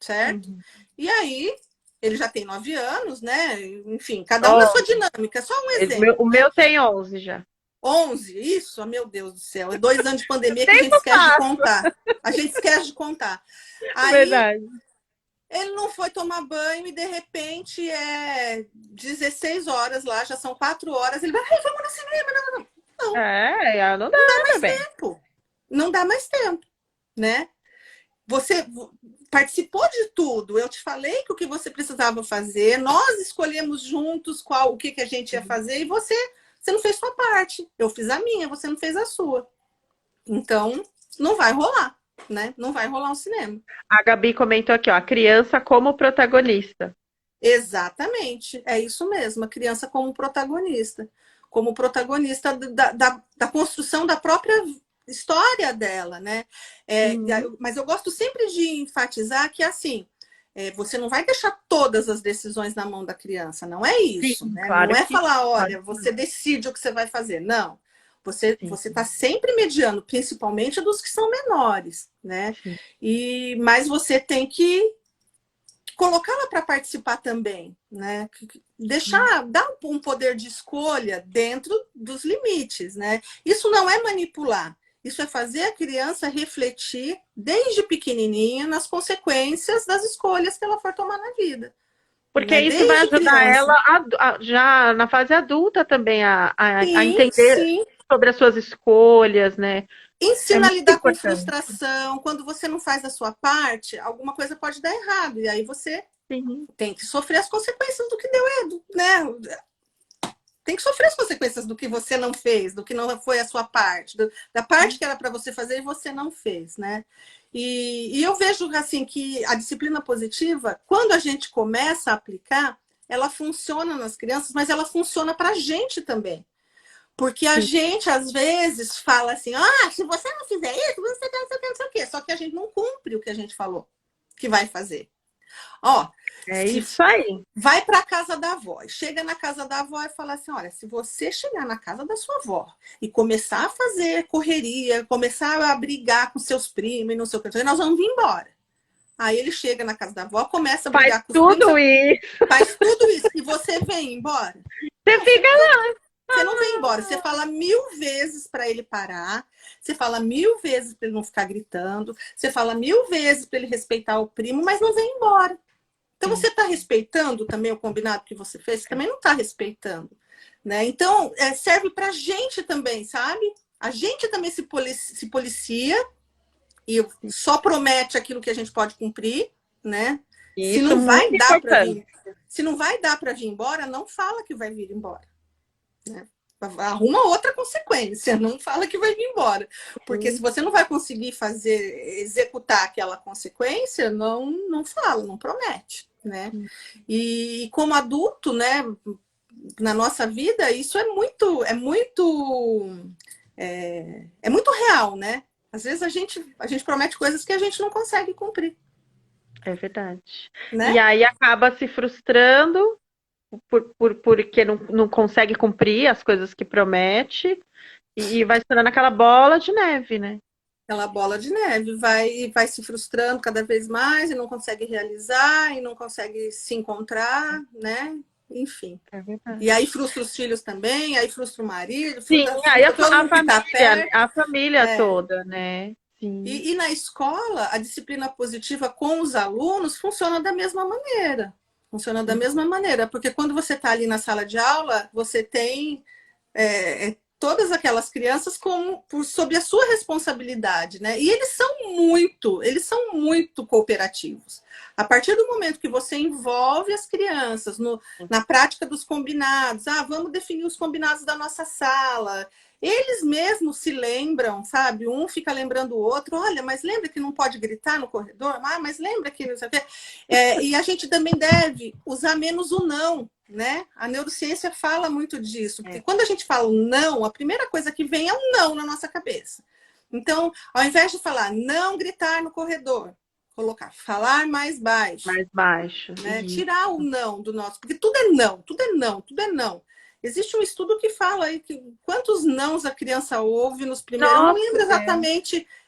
Speaker 2: Certo? E aí, ele já tem 9 anos, né? Enfim, cada um na sua dinâmica. Só um exemplo.
Speaker 1: O meu tem 11 já.
Speaker 2: 11, isso? Meu Deus do céu. É 2 anos de pandemia que a gente
Speaker 1: Tempo
Speaker 2: esquece de
Speaker 1: passa.
Speaker 2: contar. A gente esquece de contar. Aí
Speaker 1: Verdade.
Speaker 2: ele não foi tomar banho e de repente é 16 horas lá, já são 4 horas. Ele vai, ai, vamos no cinema. Não,
Speaker 1: Não dá,
Speaker 2: não dá
Speaker 1: meu
Speaker 2: mais
Speaker 1: bem.
Speaker 2: tempo. Não dá mais tempo, né? Você participou de tudo. Eu te falei que o que você precisava fazer, nós escolhemos juntos o que a gente ia fazer e você não fez sua parte. Eu fiz a minha, você não fez a sua. Então, não vai rolar, né? Não vai rolar um cinema.
Speaker 1: A Gabi comentou aqui, ó, a criança como protagonista.
Speaker 2: Exatamente, é isso mesmo, a criança como protagonista da construção da própria história dela, né?
Speaker 1: Uhum.
Speaker 2: Mas eu gosto sempre de enfatizar que, assim, você não vai deixar todas as decisões na mão da criança, não é isso,
Speaker 1: Sim,
Speaker 2: né? Não
Speaker 1: claro
Speaker 2: é
Speaker 1: que,
Speaker 2: falar,
Speaker 1: claro
Speaker 2: olha,
Speaker 1: que
Speaker 2: você
Speaker 1: não.
Speaker 2: decide o que você vai fazer, não. Você
Speaker 1: Sim,
Speaker 2: está sempre mediando, principalmente dos que são menores, né?
Speaker 1: sim.
Speaker 2: Mas você tem que colocá-la para participar também, né? Dar um poder de escolha dentro dos limites, né? Isso não é manipular, isso é fazer a criança refletir desde pequenininha nas consequências das escolhas que ela for tomar na vida,
Speaker 1: Porque
Speaker 2: né?
Speaker 1: isso vai
Speaker 2: Desde
Speaker 1: ajudar ela
Speaker 2: criança.
Speaker 1: já na fase adulta também a
Speaker 2: Sim,
Speaker 1: entender
Speaker 2: sim.
Speaker 1: sobre as suas escolhas, né? É
Speaker 2: Ensina a
Speaker 1: muito
Speaker 2: lidar com
Speaker 1: importante.
Speaker 2: frustração. Quando você não faz a sua parte, alguma coisa pode dar errado. E aí você
Speaker 1: Sim,
Speaker 2: tem que sofrer as consequências do que deu errado, né? Tem que sofrer as consequências do que você não fez, do que não foi a sua parte, da parte que era para você fazer e você não fez, né? E eu vejo assim que a disciplina positiva, quando a gente começa a aplicar, ela funciona nas crianças, mas ela funciona para a gente também. Porque a
Speaker 1: sim.
Speaker 2: gente, às vezes, fala assim: ah, se você não fizer isso, você não sei o que, não sei o quê. Só que a gente não cumpre o que a gente falou que vai fazer. Ó,
Speaker 1: É
Speaker 2: se
Speaker 1: isso aí.
Speaker 2: vai para a casa da avó, chega na casa da avó e fala assim: olha, se você chegar na casa da sua avó e começar a fazer correria, começar a brigar com seus primos e não sei o que, nós vamos vir embora. Aí ele chega na casa da avó, começa a
Speaker 1: Faz
Speaker 2: brigar com os primos,
Speaker 1: tudo isso.
Speaker 2: faz tudo isso e você vem embora.
Speaker 1: Você
Speaker 2: Não,
Speaker 1: fica
Speaker 2: você não vem embora. Você fala 1000 vezes para ele parar. Você fala 1000 vezes para ele não ficar gritando. Você fala 1000 vezes para ele respeitar o primo, mas não vem embora. Então, você
Speaker 1: assim.
Speaker 2: está respeitando também o combinado que você fez? Você também não está respeitando. Né? Então, serve para a gente também, sabe? A gente também se policia e só promete aquilo que a gente pode cumprir, né? Se
Speaker 1: Isso
Speaker 2: não vai
Speaker 1: muito
Speaker 2: dar para
Speaker 1: importante.
Speaker 2: vir, se não vai dar para vir embora, não fala que vai vir embora. Né? Arruma outra consequência, não fala que vai vir embora. Porque se
Speaker 1: Sim.
Speaker 2: você não vai conseguir executar aquela consequência, não fala, não promete, né? E como adulto, né, na nossa vida, isso é muito real, né? Às vezes a gente promete coisas que a gente não consegue cumprir,
Speaker 1: É verdade. E
Speaker 2: né?
Speaker 1: aí acaba se frustrando porque não consegue cumprir as coisas que promete e vai se tornando aquela bola de neve, né?
Speaker 2: Aquela bola de neve vai se frustrando cada vez mais e não consegue realizar e não consegue se encontrar, né? Enfim.
Speaker 1: É
Speaker 2: E aí
Speaker 1: verdade.
Speaker 2: frustra os filhos também, aí frustra o marido,
Speaker 1: Sim, aí
Speaker 2: frustra todo mundo que está perto.
Speaker 1: a família
Speaker 2: É.
Speaker 1: toda, né? Sim.
Speaker 2: E na escola, a disciplina positiva com os alunos funciona da mesma maneira. Funciona da mesma maneira, porque quando você está ali na sala de aula, você tem todas aquelas crianças sob a sua responsabilidade, né? E eles são muito cooperativos. A partir do momento que você envolve as crianças na prática dos combinados, vamos definir os combinados da nossa sala. Eles mesmos se lembram, sabe? Um fica lembrando o outro. Olha, mas lembra que não pode gritar no corredor? Mas lembra que não sei o quê. E a gente também deve usar menos o não, né? A neurociência fala muito disso, porque
Speaker 1: É.
Speaker 2: quando a gente fala um não, a primeira coisa que vem é um não na nossa cabeça. Então, ao invés de falar não gritar no corredor, colocar falar mais baixo,
Speaker 1: Mais baixo.
Speaker 2: né?
Speaker 1: Isso.
Speaker 2: Tirar o não do nosso, porque tudo é não, tudo é não, tudo é não. Existe um estudo que fala aí que quantos nãos a criança ouve nos primeiros. Eu não
Speaker 1: Nossa,
Speaker 2: lembro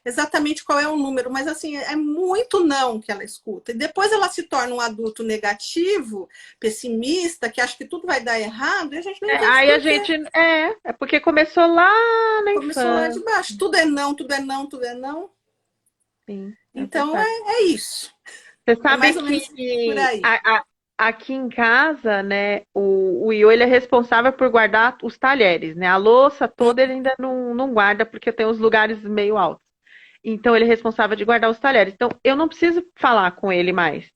Speaker 2: exatamente qual é o número, mas assim, é muito não que ela escuta. E depois ela se torna um adulto negativo, pessimista, que acha que tudo vai dar errado, e a gente não entende
Speaker 1: aí a
Speaker 2: por quê.
Speaker 1: gente. É porque começou lá na
Speaker 2: Começou lá de
Speaker 1: infância.
Speaker 2: baixo. Tudo é não, tudo é não, tudo é não.
Speaker 1: Sim, é
Speaker 2: Então
Speaker 1: verdade.
Speaker 2: é isso.
Speaker 1: Você
Speaker 2: É
Speaker 1: sabe
Speaker 2: mais ou menos por
Speaker 1: que
Speaker 2: aí.
Speaker 1: aqui em casa, né, o Iô, ele é responsável por guardar os talheres, né? A louça toda ele ainda não guarda porque tem os lugares meio altos. Então ele é responsável de guardar os talheres. Então eu não preciso falar com ele mais.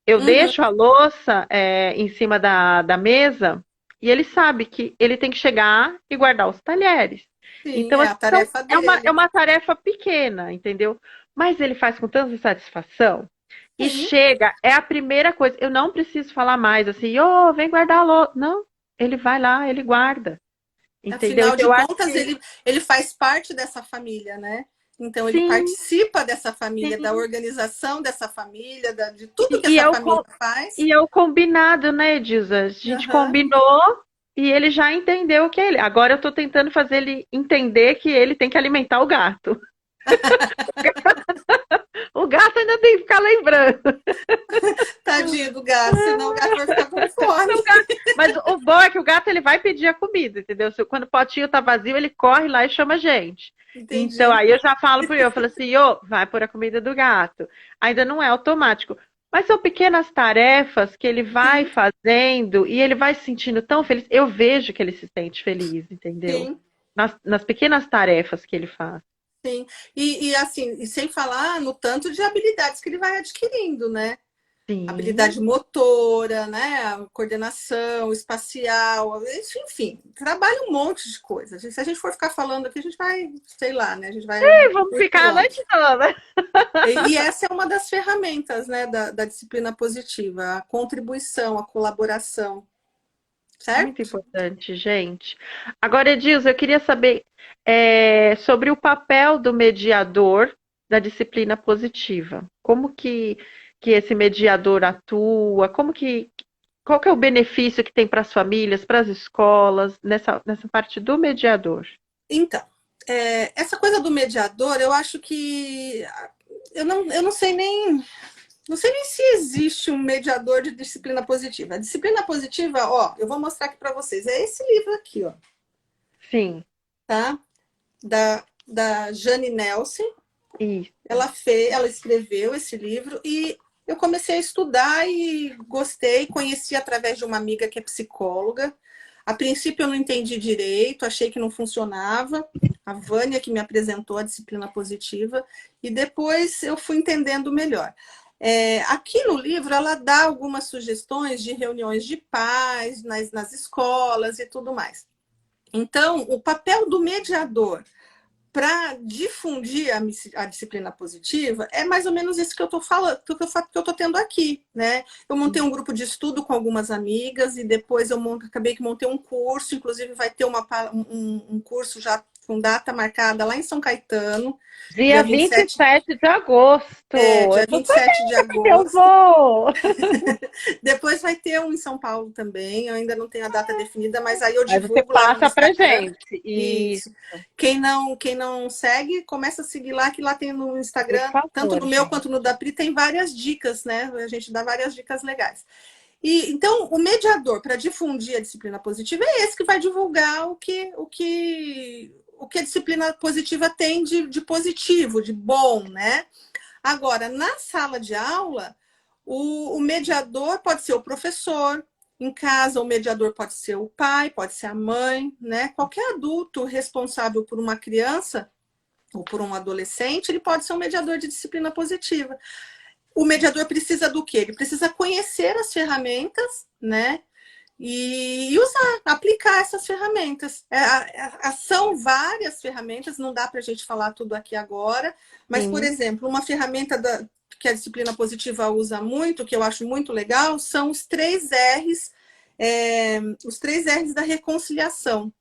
Speaker 1: Eu
Speaker 2: Uhum,
Speaker 1: deixo a louça em cima da mesa e ele sabe que ele tem que chegar e guardar os talheres.
Speaker 2: sim,
Speaker 1: Então,
Speaker 2: é
Speaker 1: assim,
Speaker 2: a tarefa
Speaker 1: é
Speaker 2: dele.
Speaker 1: uma tarefa pequena, entendeu? Mas ele faz com tanta satisfação e
Speaker 2: Sim.
Speaker 1: chega, é a primeira coisa. Eu não preciso falar mais assim, ô, vem guardar a louça. Não, ele vai lá, ele guarda, entendeu?
Speaker 2: Afinal
Speaker 1: Então,
Speaker 2: de
Speaker 1: eu acho
Speaker 2: contas,
Speaker 1: que
Speaker 2: ele faz parte dessa família, né? Então, ele
Speaker 1: sim,
Speaker 2: participa dessa família, da
Speaker 1: sim.
Speaker 2: organização dessa família, de tudo que
Speaker 1: E
Speaker 2: essa
Speaker 1: é
Speaker 2: família faz.
Speaker 1: e é o combinado, né, Edilza? A gente
Speaker 2: Uhum.
Speaker 1: combinou e ele já entendeu que é ele. Agora eu tô tentando fazer ele entender que ele tem que alimentar o gato. O gato ainda tem que ficar lembrando.
Speaker 2: Tadinho do gato, senão o gato vai ficar com fome.
Speaker 1: Mas o bom é que o gato ele vai pedir a comida, entendeu? Quando o potinho tá vazio, ele corre lá e chama a gente. Então
Speaker 2: Entendi.
Speaker 1: aí eu já falo pro eu falo assim, ô, vai pôr a comida do gato. Ainda não é automático. Mas são pequenas tarefas que ele vai
Speaker 2: Sim,
Speaker 1: fazendo e ele vai se sentindo tão feliz. Eu vejo que ele se sente feliz, entendeu?
Speaker 2: sim,
Speaker 1: Nas pequenas tarefas que ele faz.
Speaker 2: sim. E assim, e sem falar no tanto de habilidades que ele vai adquirindo, né?
Speaker 1: Sim.
Speaker 2: Habilidade motora, né? Coordenação espacial, enfim, trabalha um monte de coisas. Se a gente for ficar falando aqui, a gente vai, sei lá, né? A gente vai
Speaker 1: E vamos
Speaker 2: por
Speaker 1: ficar a noite
Speaker 2: quilômetros.
Speaker 1: toda.
Speaker 2: E essa é uma das ferramentas, né, da disciplina positiva, a contribuição, a colaboração,
Speaker 1: Muito
Speaker 2: certo?
Speaker 1: importante, gente. Agora, Edilson, eu queria saber sobre o papel do mediador da disciplina positiva. Como que esse mediador atua? Qual que é o benefício que tem para as famílias, para as escolas, nessa parte do mediador?
Speaker 2: Então, essa coisa do mediador, eu acho que eu não sei nem se existe um mediador de disciplina positiva. A disciplina positiva, ó, eu vou mostrar aqui para vocês. É esse livro aqui, ó,
Speaker 1: Sim,
Speaker 2: tá? Da Jane Nelson.
Speaker 1: isso.
Speaker 2: Ela escreveu esse livro e eu comecei a estudar e gostei, conheci através de uma amiga que é psicóloga. A princípio eu não entendi direito, achei que não funcionava. A Vânia que me apresentou a disciplina positiva e depois eu fui entendendo melhor. Aqui no livro ela dá algumas sugestões de reuniões de pais nas escolas e tudo mais. Então, o papel do mediador para difundir a disciplina positiva, é mais ou menos isso que eu estou falando, que eu estou tendo aqui, né? Eu montei um grupo de estudo com algumas amigas e depois acabei que montei um curso, inclusive vai ter um curso já com data marcada lá em São Caetano,
Speaker 1: Dia
Speaker 2: dia 27,
Speaker 1: 27 de agosto.
Speaker 2: dia
Speaker 1: Eu tô
Speaker 2: 27 de
Speaker 1: sabendo que eu
Speaker 2: agosto.
Speaker 1: vou.
Speaker 2: Depois vai ter um em São Paulo também, eu ainda não tenho a data definida, mas aí eu
Speaker 1: Aí você
Speaker 2: divulgo lá no
Speaker 1: passa pra
Speaker 2: Instagram.
Speaker 1: gente. E,
Speaker 2: Isso. Quem não segue, começa a seguir lá, que lá tem no
Speaker 1: por
Speaker 2: Instagram, tanto
Speaker 1: favor,
Speaker 2: no meu
Speaker 1: gente.
Speaker 2: quanto no da Pri, tem várias dicas, né? A gente dá várias dicas legais. E então, o mediador para difundir a disciplina positiva é esse que vai divulgar o que a disciplina positiva tem de positivo, de bom, né? Agora, na sala de aula, o mediador pode ser o professor, em casa, o mediador pode ser o pai, pode ser a mãe, né? Qualquer adulto responsável por uma criança ou por um adolescente, ele pode ser um mediador de disciplina positiva. O mediador precisa do quê? Ele precisa conhecer as ferramentas, né? E usar, aplicar essas ferramentas. São várias ferramentas, não dá para a gente falar tudo aqui agora, mas, por
Speaker 1: Sim.
Speaker 2: exemplo, uma ferramenta que a disciplina positiva usa muito, que eu acho muito legal, são os três R's da reconciliação,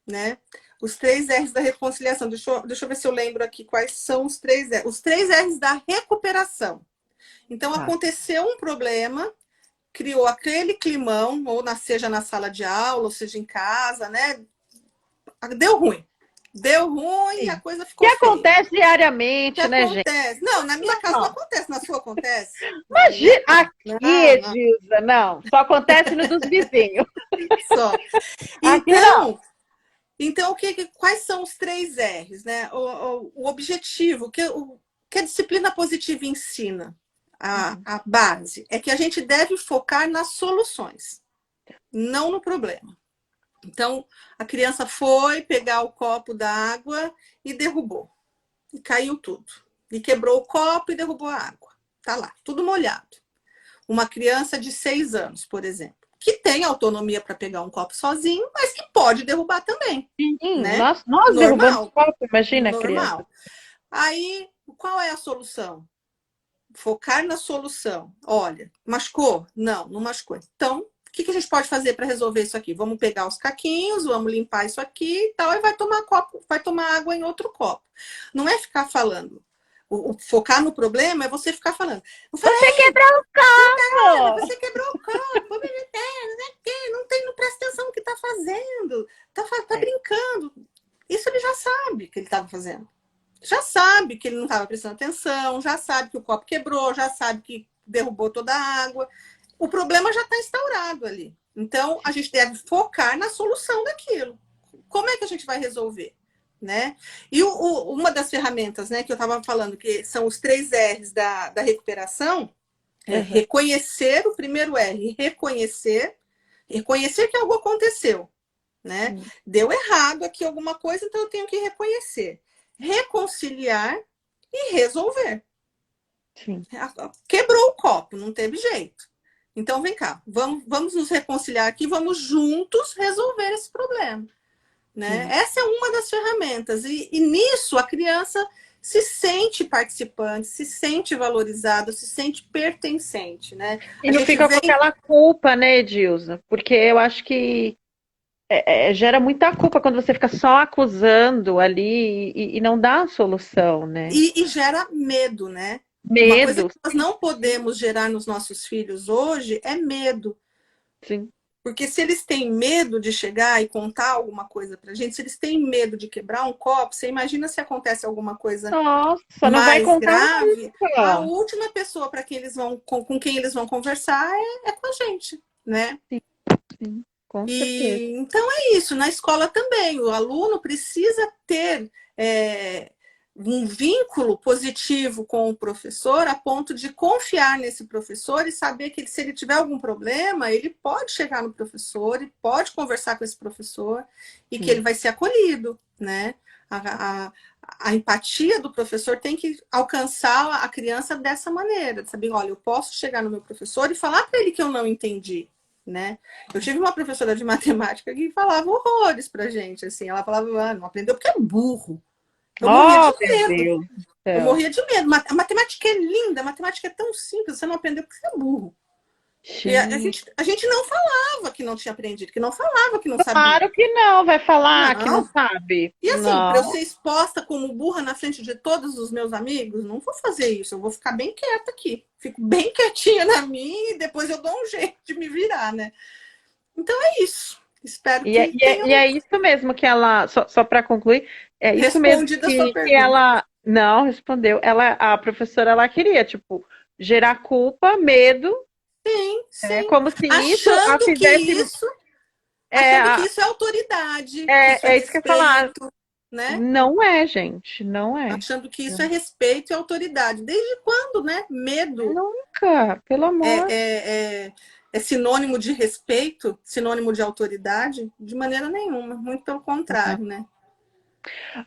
Speaker 2: né? Os três R's da reconciliação. Deixa eu ver se eu lembro aqui quais são os três R's. Os três R's da recuperação. Então,
Speaker 1: Tá.
Speaker 2: aconteceu um problema, criou aquele climão, seja na sala de aula, ou seja em casa, né? Deu ruim. Deu ruim e a
Speaker 1: Sim.
Speaker 2: coisa
Speaker 1: Que
Speaker 2: ficou feia.
Speaker 1: acontece
Speaker 2: O que
Speaker 1: diariamente, né, gente?
Speaker 2: acontece? Não, na minha casa não
Speaker 1: Normal.
Speaker 2: acontece, na sua acontece? Na minha
Speaker 1: Imagina,
Speaker 2: não.
Speaker 1: aqui,
Speaker 2: Não, não,
Speaker 1: Edilza, não. Só acontece no dos vizinhos.
Speaker 2: só.
Speaker 1: Aqui não.
Speaker 2: Então, quais são os 3 R's, né? O objetivo, que a disciplina positiva ensina,
Speaker 1: Uhum.
Speaker 2: a base, é que a gente deve focar nas soluções, não no problema. Então, a criança foi pegar o copo da água e derrubou. E caiu tudo. E quebrou o copo e derrubou a água. Tá lá, tudo molhado. Uma criança de 6 anos, por exemplo, que tem autonomia para pegar um copo sozinho, mas que pode derrubar também,
Speaker 1: Sim,
Speaker 2: né?
Speaker 1: nós derrubamos
Speaker 2: Normal,
Speaker 1: copo, imagina a criança.
Speaker 2: normal. Aí, qual é a solução? Focar na solução. Olha, machucou? Não, não machucou. Então, o que a gente pode fazer para resolver isso aqui? Vamos pegar os caquinhos, vamos limpar isso aqui e tal, e vai tomar água em outro copo. Não é ficar falando. Focar no problema é você ficar falando. Não fala,
Speaker 1: Você quebrou o copo!
Speaker 2: você quebrou o copo, não tem, não presta atenção no que está fazendo, tá
Speaker 1: É,
Speaker 2: brincando. Isso ele já sabe que ele estava fazendo. Já sabe que ele não estava prestando atenção, já sabe que o copo quebrou, já sabe que derrubou toda a água. O problema já está instaurado ali. Então, a gente deve focar na solução daquilo. Como é que a gente vai resolver? Né? E uma das ferramentas, né, que eu estava falando, que são os 3 R's da recuperação, é
Speaker 1: uhum.
Speaker 2: reconhecer, o primeiro R, reconhecer que algo aconteceu, né?
Speaker 1: Sim,
Speaker 2: Deu errado aqui alguma coisa, então eu tenho que reconhecer. Reconciliar e resolver.
Speaker 1: sim.
Speaker 2: Quebrou o copo, não teve jeito. Então, vem cá, vamos nos reconciliar aqui, vamos juntos resolver esse problema. Né?
Speaker 1: Sim.
Speaker 2: Essa é uma das ferramentas. E nisso a criança se sente participante, se sente valorizada, se sente pertencente. Né?
Speaker 1: E
Speaker 2: A
Speaker 1: não
Speaker 2: gente
Speaker 1: fica com
Speaker 2: vem.
Speaker 1: aquela culpa, né, Edilza? Porque eu acho que gera muita culpa quando você fica só acusando ali e não dá a solução, né?
Speaker 2: E gera medo, né? Uma coisa
Speaker 1: Medo,
Speaker 2: que nós não podemos gerar nos nossos filhos hoje é medo.
Speaker 1: sim.
Speaker 2: Porque se eles têm medo de chegar e contar alguma coisa pra gente, se eles têm medo de quebrar um copo, você imagina se acontece alguma coisa
Speaker 1: Nossa, não vai
Speaker 2: mais
Speaker 1: contar
Speaker 2: grave, a
Speaker 1: nunca.
Speaker 2: última pessoa para quem eles vão, com quem eles vão conversar é com a gente, né?
Speaker 1: Sim, sim, com certeza.
Speaker 2: E então é isso, na escola também, o aluno precisa ter um vínculo positivo com o professor a ponto de confiar nesse professor e saber que se ele tiver algum problema, ele pode chegar no professor e pode conversar com esse professor e que ele
Speaker 1: Sim.
Speaker 2: vai ser acolhido, né? A empatia do professor tem que alcançar a criança dessa maneira, de saber, olha, eu posso chegar no meu professor e falar para ele que eu não entendi, né? Eu tive uma professora de matemática que falava horrores pra gente, assim, ela falava, ah, não aprendeu porque é burro. Eu morria de
Speaker 1: Oh, meu
Speaker 2: medo.
Speaker 1: Deus do
Speaker 2: Eu
Speaker 1: céu.
Speaker 2: morria de medo. A matemática é linda, a matemática é tão simples, você não aprendeu porque você é burro. E
Speaker 1: Gente,
Speaker 2: a gente não falava que não tinha aprendido, que não falava que não sabia.
Speaker 1: claro que não, vai falar que não
Speaker 2: Não.
Speaker 1: sabe.
Speaker 2: E assim, para eu
Speaker 1: Não.
Speaker 2: ser exposta como burra na frente de todos os meus amigos, não vou fazer isso. Eu vou ficar bem quieta aqui. Fico bem quietinha na minha e depois eu dou um jeito de me virar, né? Então é isso. Espero que
Speaker 1: E
Speaker 2: tenham
Speaker 1: é isso mesmo que ela, só para concluir, é isso mesmo
Speaker 2: respondido a sua
Speaker 1: que
Speaker 2: pergunta.
Speaker 1: ela não respondeu. A professora, ela queria, tipo, gerar culpa, medo,
Speaker 2: Sim, sim.
Speaker 1: como se isso a
Speaker 2: Achando que
Speaker 1: fizesse.
Speaker 2: isso,
Speaker 1: É,
Speaker 2: achando que isso é autoridade, que isso é
Speaker 1: é isso que eu ia falar.
Speaker 2: respeito, né?
Speaker 1: Não é, gente, não é.
Speaker 2: Achando que isso é respeito e autoridade. Desde quando, né? Medo
Speaker 1: Nunca, pelo
Speaker 2: é,
Speaker 1: amor.
Speaker 2: é sinônimo de respeito, sinônimo de autoridade? De maneira nenhuma, muito pelo contrário, né?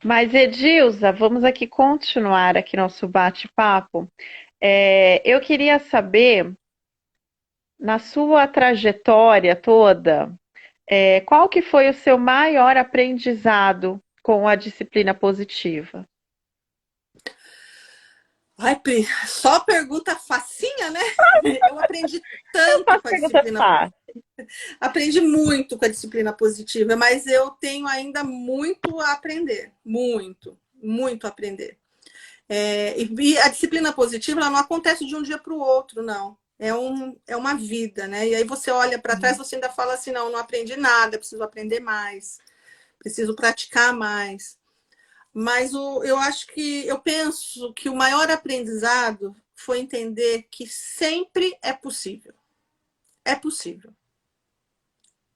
Speaker 1: Mas, Edilza, vamos aqui continuar aqui nosso bate-papo. Eu queria saber, na sua trajetória toda, qual que foi o seu maior aprendizado com a disciplina positiva?
Speaker 2: Ai, Pri, só pergunta facinha, né? Eu aprendi
Speaker 1: Eu
Speaker 2: tanto
Speaker 1: faço
Speaker 2: com a
Speaker 1: pergunta
Speaker 2: disciplina,
Speaker 1: fácil.
Speaker 2: aprendi muito com a disciplina positiva, mas eu tenho ainda muito a aprender, muito, muito a aprender. E a disciplina positiva ela não acontece de um dia para o outro, não. é uma vida, né? E aí você olha para trás, você ainda fala assim, não aprendi nada, preciso aprender mais, preciso praticar mais. Mas eu penso que o maior aprendizado foi entender que sempre é possível. É possível,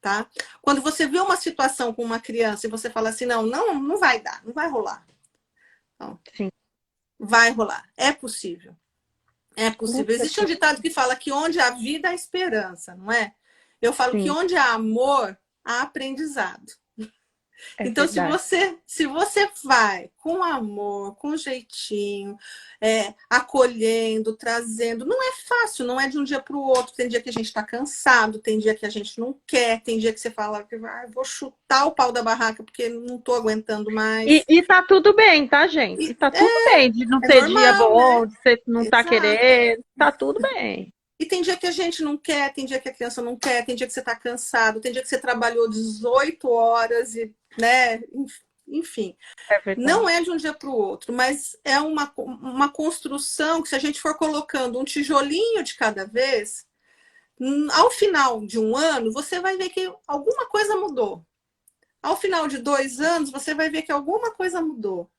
Speaker 2: tá? Quando você vê uma situação com uma criança e você fala assim, não vai dar, não vai rolar. Não,
Speaker 1: Sim.
Speaker 2: vai rolar, é possível. É
Speaker 1: Com
Speaker 2: possível. Existe um
Speaker 1: certeza.
Speaker 2: ditado que fala que onde há vida há esperança, não é? Eu falo que
Speaker 1: Sim,
Speaker 2: onde há amor, há aprendizado.
Speaker 1: é
Speaker 2: Então,
Speaker 1: verdade.
Speaker 2: se você vai com amor, com jeitinho, acolhendo, trazendo, não é fácil, não é de um dia para o outro. Tem dia que a gente está cansado, tem dia que a gente não quer, tem dia que você fala que vou chutar o pau da barraca porque não estou aguentando mais.
Speaker 1: E tá tudo bem, tá, gente? E tá tudo bem de não
Speaker 2: É
Speaker 1: ter dia
Speaker 2: normal,
Speaker 1: bom,
Speaker 2: né?
Speaker 1: de você não tá
Speaker 2: Exato.
Speaker 1: querendo, tá tudo bem.
Speaker 2: E tem dia que a gente não quer, tem dia que a criança não quer, tem dia que você está cansado, tem dia que você trabalhou 18 horas e, né? Enfim.
Speaker 1: É
Speaker 2: Não
Speaker 1: verdade.
Speaker 2: é de um dia para o outro, mas é uma construção que, se a gente for colocando um tijolinho de cada vez, ao final de um ano, você vai ver que alguma coisa mudou. Ao final de 2 anos, você vai ver que alguma coisa mudou.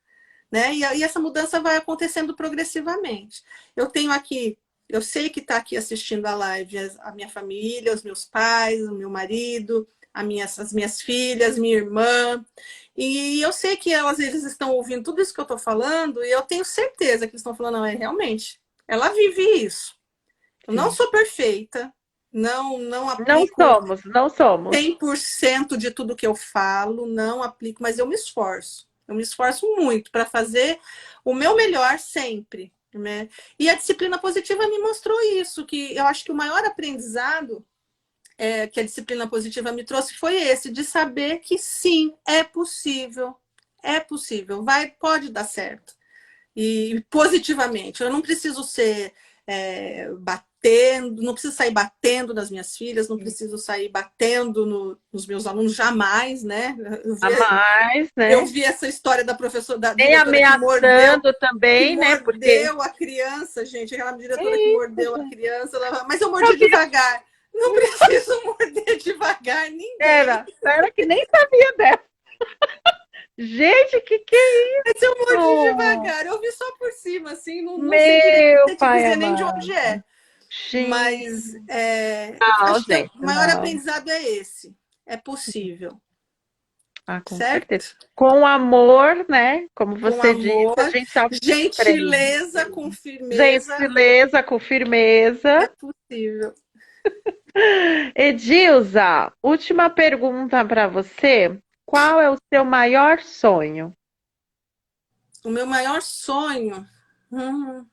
Speaker 2: Né? E essa mudança vai acontecendo progressivamente. Eu tenho aqui, eu sei que está aqui assistindo a live a minha família, os meus pais, o meu marido, as minhas filhas, minha irmã. E eu sei que eles estão ouvindo tudo isso que eu estou falando, e eu tenho certeza que eles estão falando, não, realmente, ela vive isso. Eu não
Speaker 1: Sim.
Speaker 2: sou perfeita, não
Speaker 1: Não
Speaker 2: aplico
Speaker 1: somos, não somos.
Speaker 2: 100% de tudo que eu falo, não aplico, mas eu me esforço. Eu me esforço muito para fazer o meu melhor sempre, né? E a disciplina positiva me mostrou isso, que eu acho que o maior aprendizado que a disciplina positiva me trouxe foi esse, de saber que sim, é possível, pode dar certo e positivamente. Eu não preciso ser batendo, não preciso sair batendo nas minhas filhas, não preciso sair batendo nos meus alunos, jamais, né?
Speaker 1: A mais,
Speaker 2: Eu
Speaker 1: né?
Speaker 2: vi essa história da professora, da
Speaker 1: Nem
Speaker 2: diretora
Speaker 1: ameaçando
Speaker 2: que
Speaker 1: também, né? Porque.
Speaker 2: mordeu a criança, gente, aquela diretora que
Speaker 1: Eita,
Speaker 2: mordeu a
Speaker 1: gente.
Speaker 2: criança, mas eu mordi
Speaker 1: Eu vi-
Speaker 2: devagar. Não preciso morder devagar ninguém.
Speaker 1: era que nem sabia dessa. Gente, que é
Speaker 2: Mas eu mordi
Speaker 1: isso?
Speaker 2: devagar. Eu vi só por cima, assim, não sei direito
Speaker 1: Meu
Speaker 2: te
Speaker 1: pai
Speaker 2: dizer nem de
Speaker 1: amado.
Speaker 2: onde é. Mas
Speaker 1: Gente,
Speaker 2: eu
Speaker 1: não,
Speaker 2: acho que
Speaker 1: gente,
Speaker 2: o maior
Speaker 1: não.
Speaker 2: aprendizado é esse. É possível,
Speaker 1: Ah, com certeza.
Speaker 2: certo?
Speaker 1: Com amor, né? Como
Speaker 2: Com
Speaker 1: você disse,
Speaker 2: amor,
Speaker 1: a gente aprende.
Speaker 2: gentileza, com firmeza,
Speaker 1: Gentileza com
Speaker 2: é
Speaker 1: firmeza.
Speaker 2: possível.
Speaker 1: Edilza, última pergunta para você. Qual é o seu maior sonho?
Speaker 2: O meu maior sonho. hum,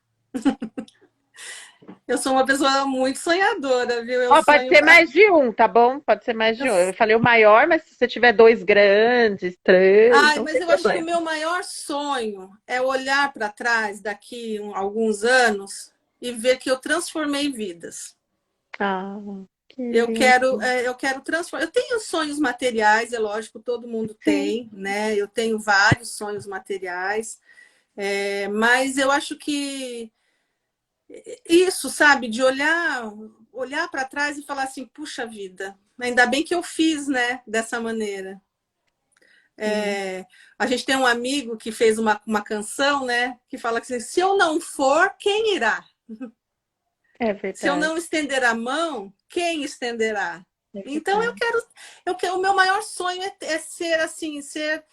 Speaker 2: eu sou uma pessoa muito sonhadora, viu? Eu
Speaker 1: Ó, pode
Speaker 2: sonho.
Speaker 1: ser mais de um, tá bom? Pode ser mais de um. Eu falei o maior, mas se você tiver dois grandes, três,
Speaker 2: Ai,
Speaker 1: não
Speaker 2: mas
Speaker 1: tem
Speaker 2: eu acho que o
Speaker 1: problema.
Speaker 2: meu maior sonho é olhar para trás daqui alguns anos e ver que eu transformei vidas.
Speaker 1: Ah, que lindo.
Speaker 2: Eu quero transformar. Eu tenho sonhos materiais, é lógico, todo mundo
Speaker 1: Sim.
Speaker 2: tem, né? Eu tenho vários sonhos materiais, mas eu acho que isso, sabe, de olhar para trás e falar assim, puxa vida, ainda bem que eu fiz, né, dessa maneira.
Speaker 1: Sim,
Speaker 2: A gente tem um amigo que fez uma canção, né, que fala assim, se eu não for, quem irá?
Speaker 1: é
Speaker 2: Se eu
Speaker 1: verdade.
Speaker 2: não estender a mão, quem estenderá?
Speaker 1: É
Speaker 2: Então
Speaker 1: verdade.
Speaker 2: o meu maior sonho é ser assim, ser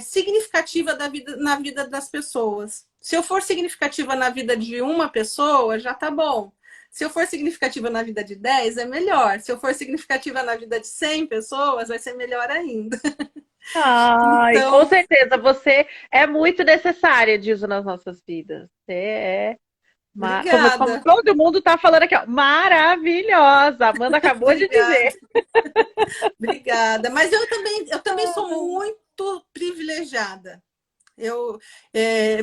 Speaker 2: significativa na vida das pessoas. Se eu for significativa na vida de uma pessoa, já tá bom. Se eu for significativa na vida de 10, é melhor. Se eu for significativa na vida de 100 pessoas, vai ser melhor ainda.
Speaker 1: Ai, com
Speaker 2: Então,
Speaker 1: certeza, você é muito necessária disso nas nossas vidas. Você é, como
Speaker 2: obrigada.
Speaker 1: todo mundo está falando aqui, ó, maravilhosa. A Amanda acabou de
Speaker 2: Obrigada.
Speaker 1: dizer.
Speaker 2: Obrigada. Mas eu também sou muito privilegiada.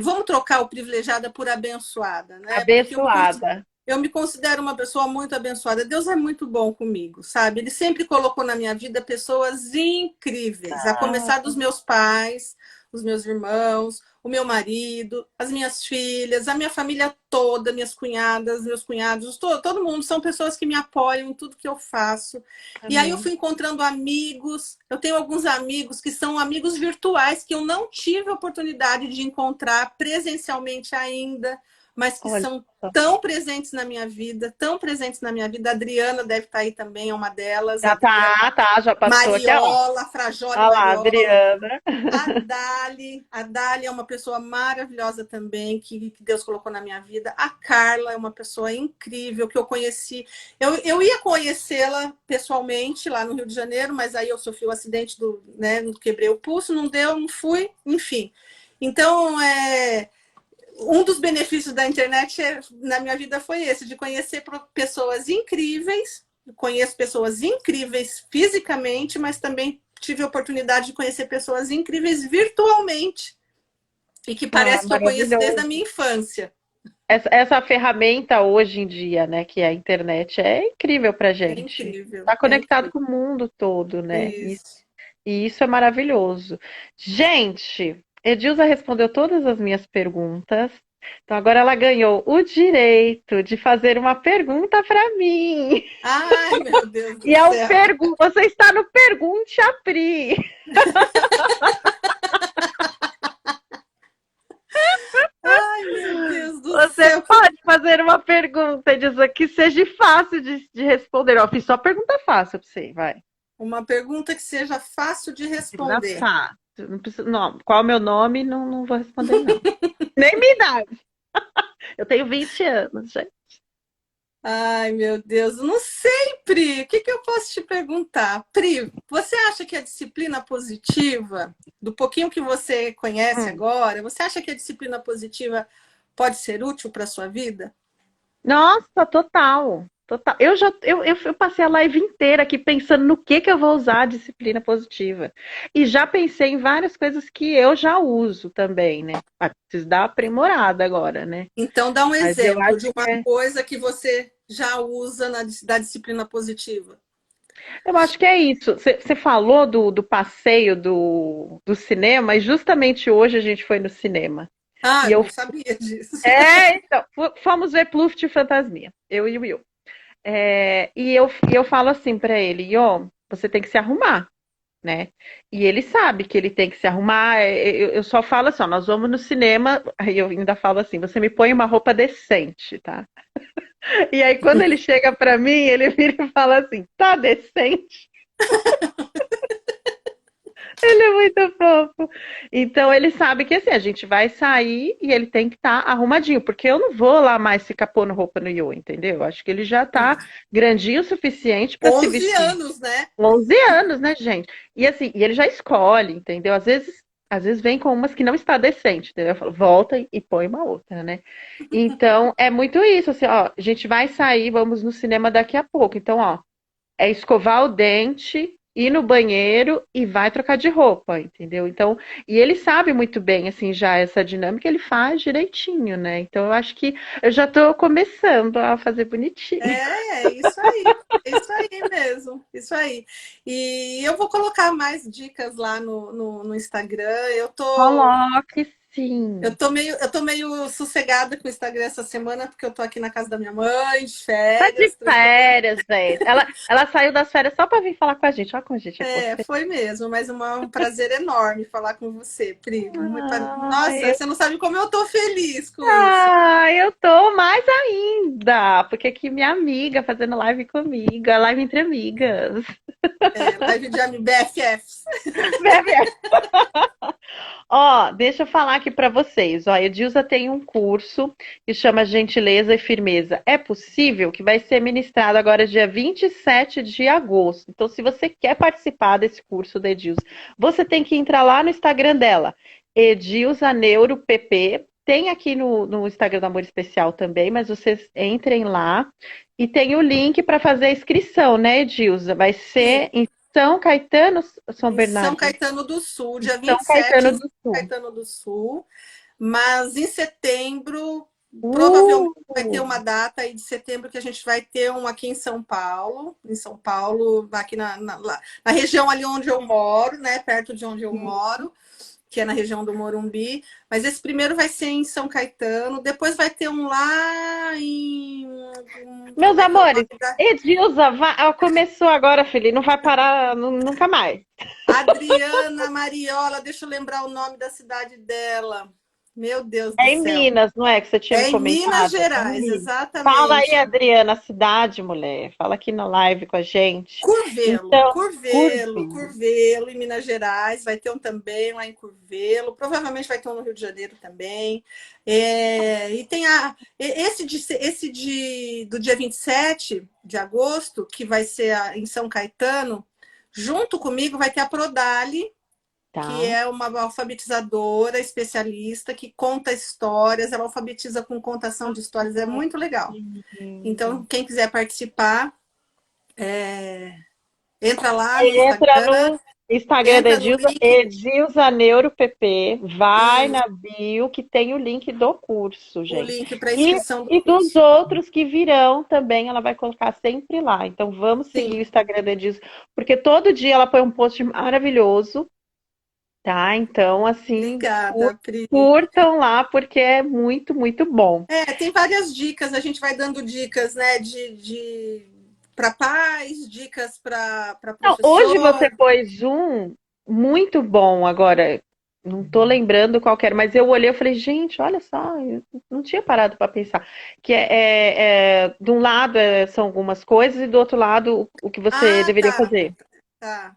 Speaker 2: Vamos trocar o privilegiada por abençoada, né? Porque
Speaker 1: Abençoada.
Speaker 2: eu me considero uma pessoa muito abençoada. Deus é muito bom comigo, sabe? Ele sempre colocou na minha vida pessoas incríveis, a
Speaker 1: Ah,
Speaker 2: começar dos meus pais, os meus irmãos, o meu marido, as minhas filhas, a minha família toda, minhas cunhadas, meus cunhados, todo mundo são pessoas que me apoiam em tudo que eu faço. E aí eu
Speaker 1: Amém.
Speaker 2: fui encontrando amigos, eu tenho alguns amigos que são amigos virtuais que eu não tive a oportunidade de encontrar presencialmente ainda, mas que
Speaker 1: Olha
Speaker 2: são
Speaker 1: só.
Speaker 2: tão presentes na minha vida, tão presentes na minha vida. A Adriana deve estar aí também, é uma delas.
Speaker 1: Já
Speaker 2: Adriana,
Speaker 1: tá, já passou aqui, ó.
Speaker 2: Mariola, Frajoli
Speaker 1: Olha lá,
Speaker 2: Mariola.
Speaker 1: Adriana.
Speaker 2: A Dali é uma pessoa maravilhosa também, que Deus colocou na minha vida. A Carla é uma pessoa incrível, que eu conheci. Eu ia conhecê-la pessoalmente lá no Rio de Janeiro, mas aí eu sofri o acidente né, quebrei o pulso, não deu, não fui, enfim. Então, um dos benefícios da internet na minha vida foi esse, de conhecer pessoas incríveis. Eu conheço pessoas incríveis fisicamente, mas também tive a oportunidade de conhecer pessoas incríveis virtualmente. E que
Speaker 1: Ah,
Speaker 2: parece que eu conheço desde a
Speaker 1: maravilhoso.
Speaker 2: minha infância.
Speaker 1: Essa ferramenta hoje em dia, né, que é a internet, é incrível pra
Speaker 2: É
Speaker 1: gente.
Speaker 2: incrível,
Speaker 1: Tá
Speaker 2: é
Speaker 1: conectado
Speaker 2: incrível.
Speaker 1: com o mundo todo, né?
Speaker 2: Isso.
Speaker 1: E isso é maravilhoso. Gente, Edilza respondeu todas as minhas perguntas. Então agora ela ganhou o direito de fazer uma pergunta para mim.
Speaker 2: Ai, meu Deus do
Speaker 1: E é o
Speaker 2: céu.
Speaker 1: você está no Pergunte a Pri.
Speaker 2: Ai, meu Deus do
Speaker 1: Você
Speaker 2: céu.
Speaker 1: pode fazer uma pergunta, Edilza, que seja fácil de responder. Ó, fiz só pergunta fácil para você, vai.
Speaker 2: Uma pergunta que seja fácil de
Speaker 1: Pergunta
Speaker 2: responder.
Speaker 1: fácil. Não precisa, não. Qual é o meu nome? Não, não vou responder, não. Nem minha idade. Eu tenho 20 anos, gente.
Speaker 2: Ai, meu Deus, eu não sei, Pri. O que que eu posso te perguntar? Pri, você acha que a disciplina positiva, do pouquinho que você conhece
Speaker 1: Hum.
Speaker 2: agora, você acha que a disciplina positiva pode ser útil para a sua vida?
Speaker 1: Nossa, total. Total. Eu passei a live inteira aqui pensando no que eu vou usar a disciplina positiva. E já pensei em várias coisas que eu já uso também, né? Ah, preciso dar uma aprimorada agora, né?
Speaker 2: Então, dá um
Speaker 1: Mas eu
Speaker 2: exemplo
Speaker 1: acho
Speaker 2: de
Speaker 1: que
Speaker 2: uma
Speaker 1: é,
Speaker 2: coisa que você já usa da disciplina positiva.
Speaker 1: eu acho que é isso. Você falou do passeio do cinema, e justamente hoje a gente foi no cinema.
Speaker 2: Ah,
Speaker 1: E
Speaker 2: eu
Speaker 1: eu,
Speaker 2: não sabia disso.
Speaker 1: então, fomos ver Pluft e Fantasminha, eu e o Will. E eu falo assim pra ele, ó, você tem que se arrumar, né? E ele sabe que ele tem que se arrumar. Eu só falo assim, ó, nós vamos no cinema, aí eu ainda falo assim, você me põe uma roupa decente, tá? E aí quando ele chega pra mim, ele vira e fala assim, tá decente? Ele é muito fofo. Então ele sabe que assim, a gente vai sair e ele tem que estar arrumadinho, porque eu não vou lá mais ficar pondo roupa no Yo, entendeu? Acho que ele já tá grandinho o suficiente para se
Speaker 2: 11
Speaker 1: vestir.
Speaker 2: anos, né?
Speaker 1: 11 anos, né, gente? E assim, e ele já escolhe, entendeu? Às vezes vem com umas que não está decente, entendeu? Eu falo, volta e põe uma outra, né? Então, é muito isso, assim, ó, a gente vai sair, vamos no cinema daqui a pouco. Então, ó, é escovar o dente, ir no banheiro e vai trocar de roupa, entendeu? Então, e ele sabe muito bem, assim, já essa dinâmica, ele faz direitinho, né? Então, eu acho que eu já tô começando a fazer bonitinho.
Speaker 2: Isso aí. É isso aí mesmo. Isso aí. E eu vou colocar mais dicas lá no Instagram.
Speaker 1: Coloque
Speaker 2: Eu
Speaker 1: sim.
Speaker 2: tô meio, eu tô meio sossegada com o Instagram essa semana, porque eu tô aqui na casa da minha mãe, de
Speaker 1: Tá de
Speaker 2: férias, tranquila.
Speaker 1: férias, gente. Ela saiu das férias só pra vir falar com a gente. Olha como a gente é fofa.
Speaker 2: Foi mesmo, mas um prazer enorme falar com você, Pri. Nossa,
Speaker 1: Ai,
Speaker 2: você não sabe como eu tô feliz com isso.
Speaker 1: eu tô mais ainda. Porque aqui minha amiga fazendo live comigo. A live entre amigas.
Speaker 2: Live de BFFs.
Speaker 1: Ó, deixa eu falar aqui pra vocês. Ó, a Edilza tem um curso que chama Gentileza e Firmeza. É possível que vai ser ministrado agora dia 27 de agosto. Então, se você quer participar desse curso da Edilza, você tem que entrar lá no Instagram dela, Edilza Neuro PP. Tem aqui no Instagram do Amor Especial também, mas vocês entrem lá e tem o link para fazer a inscrição, né, Edilza? Vai
Speaker 2: Sim,
Speaker 1: ser em São Caetano, São
Speaker 2: em São
Speaker 1: Bernardo?
Speaker 2: Caetano do Sul,
Speaker 1: Em
Speaker 2: dia
Speaker 1: São
Speaker 2: 27
Speaker 1: Caetano
Speaker 2: em São
Speaker 1: do Sul.
Speaker 2: Caetano do Sul. Mas em setembro,
Speaker 1: Uh!
Speaker 2: provavelmente vai ter uma data aí de setembro que a gente vai ter um aqui em São Paulo, aqui na região ali onde eu moro, né? Perto de onde eu moro. que é na região do Morumbi. Mas esse primeiro vai ser em São Caetano, depois vai ter um lá em...
Speaker 1: Meus
Speaker 2: como é que é o
Speaker 1: amores,
Speaker 2: nome da...
Speaker 1: Edilza, começou agora, filho, não vai parar nunca mais.
Speaker 2: Adriana Mariola, deixa eu lembrar o nome da cidade dela. Meu Deus do
Speaker 1: É em
Speaker 2: céu.
Speaker 1: Minas, não é que você tinha me
Speaker 2: É em Minas
Speaker 1: comentado? É em
Speaker 2: Gerais,
Speaker 1: Minas. Fala aí,
Speaker 2: exatamente.
Speaker 1: Adriana, a cidade, mulher. Fala aqui na live com a gente.
Speaker 2: Curvelo,
Speaker 1: Então,
Speaker 2: Curvelo,
Speaker 1: Curvelo.
Speaker 2: Curvelo, em Minas Gerais, vai ter um também lá em Curvelo, provavelmente vai ter um no Rio de Janeiro também. E tem do dia 27 de agosto, que vai ser em São Caetano, junto comigo vai ter a Prodali, que
Speaker 1: Tá.
Speaker 2: é uma alfabetizadora especialista que conta histórias, ela alfabetiza com contação de histórias, é muito legal. Então, quem quiser participar, entra lá no
Speaker 1: Entra
Speaker 2: Instagram,
Speaker 1: no Instagram da
Speaker 2: entra no
Speaker 1: Edilza,
Speaker 2: link
Speaker 1: Edilza Neuro PP. Vai
Speaker 2: e
Speaker 1: na bio que tem o link do curso,
Speaker 2: o
Speaker 1: gente.
Speaker 2: link para
Speaker 1: E,
Speaker 2: inscrição do
Speaker 1: e dos
Speaker 2: curso.
Speaker 1: outros que virão também, ela vai colocar sempre lá. Então vamos seguir o
Speaker 2: Sim,
Speaker 1: Instagram da Edilza, porque todo dia ela põe um post maravilhoso, tá? Então, assim,
Speaker 2: obrigada, Pri.
Speaker 1: curtam lá, porque é muito, muito bom.
Speaker 2: Tem várias dicas, a gente vai dando dicas, né, de para pais, dicas para
Speaker 1: Não, hoje você
Speaker 2: professor.
Speaker 1: pôs um muito bom agora. Não tô lembrando qual que era, mas eu olhei e falei, gente, olha só, eu não tinha parado para pensar. Que de um lado são algumas coisas e do outro lado o que você
Speaker 2: Ah,
Speaker 1: deveria
Speaker 2: tá,
Speaker 1: fazer.
Speaker 2: tá.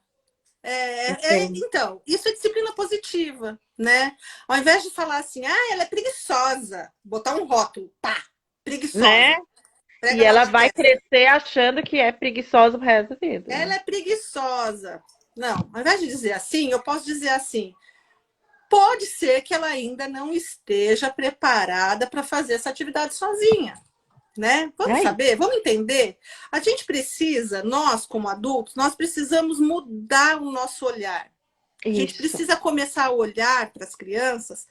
Speaker 1: Então,
Speaker 2: Então, isso é disciplina positiva, né? Ao invés de falar assim, ela é preguiçosa, botar um rótulo, pá,
Speaker 1: né?
Speaker 2: preguiçosa,
Speaker 1: E
Speaker 2: prega lá
Speaker 1: ela
Speaker 2: na
Speaker 1: vai
Speaker 2: testa.
Speaker 1: crescer achando que é preguiçosa o resto da vida,
Speaker 2: Ela
Speaker 1: né?
Speaker 2: é preguiçosa. Não, ao invés de dizer assim, eu posso dizer assim: pode ser que ela ainda não esteja preparada para fazer essa atividade sozinha, né? Vamos
Speaker 1: Aí,
Speaker 2: saber, vamos entender. A gente precisa, nós como adultos, nós precisamos mudar o nosso olhar. A gente
Speaker 1: isso.
Speaker 2: precisa começar a olhar para as crianças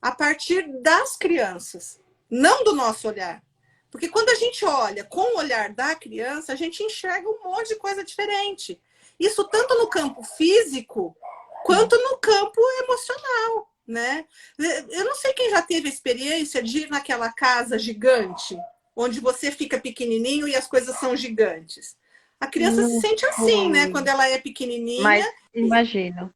Speaker 2: a partir das crianças, não do nosso olhar. Porque quando a gente olha com o olhar da criança, a gente enxerga um monte de coisa diferente. Isso tanto no campo físico quanto no campo emocional, né? Eu não sei quem já teve a experiência de ir naquela casa gigante, onde você fica pequenininho e as coisas são gigantes. A criança se
Speaker 1: Não
Speaker 2: sente assim, né?
Speaker 1: foi.
Speaker 2: Quando ela é pequenininha
Speaker 1: Mas imagino.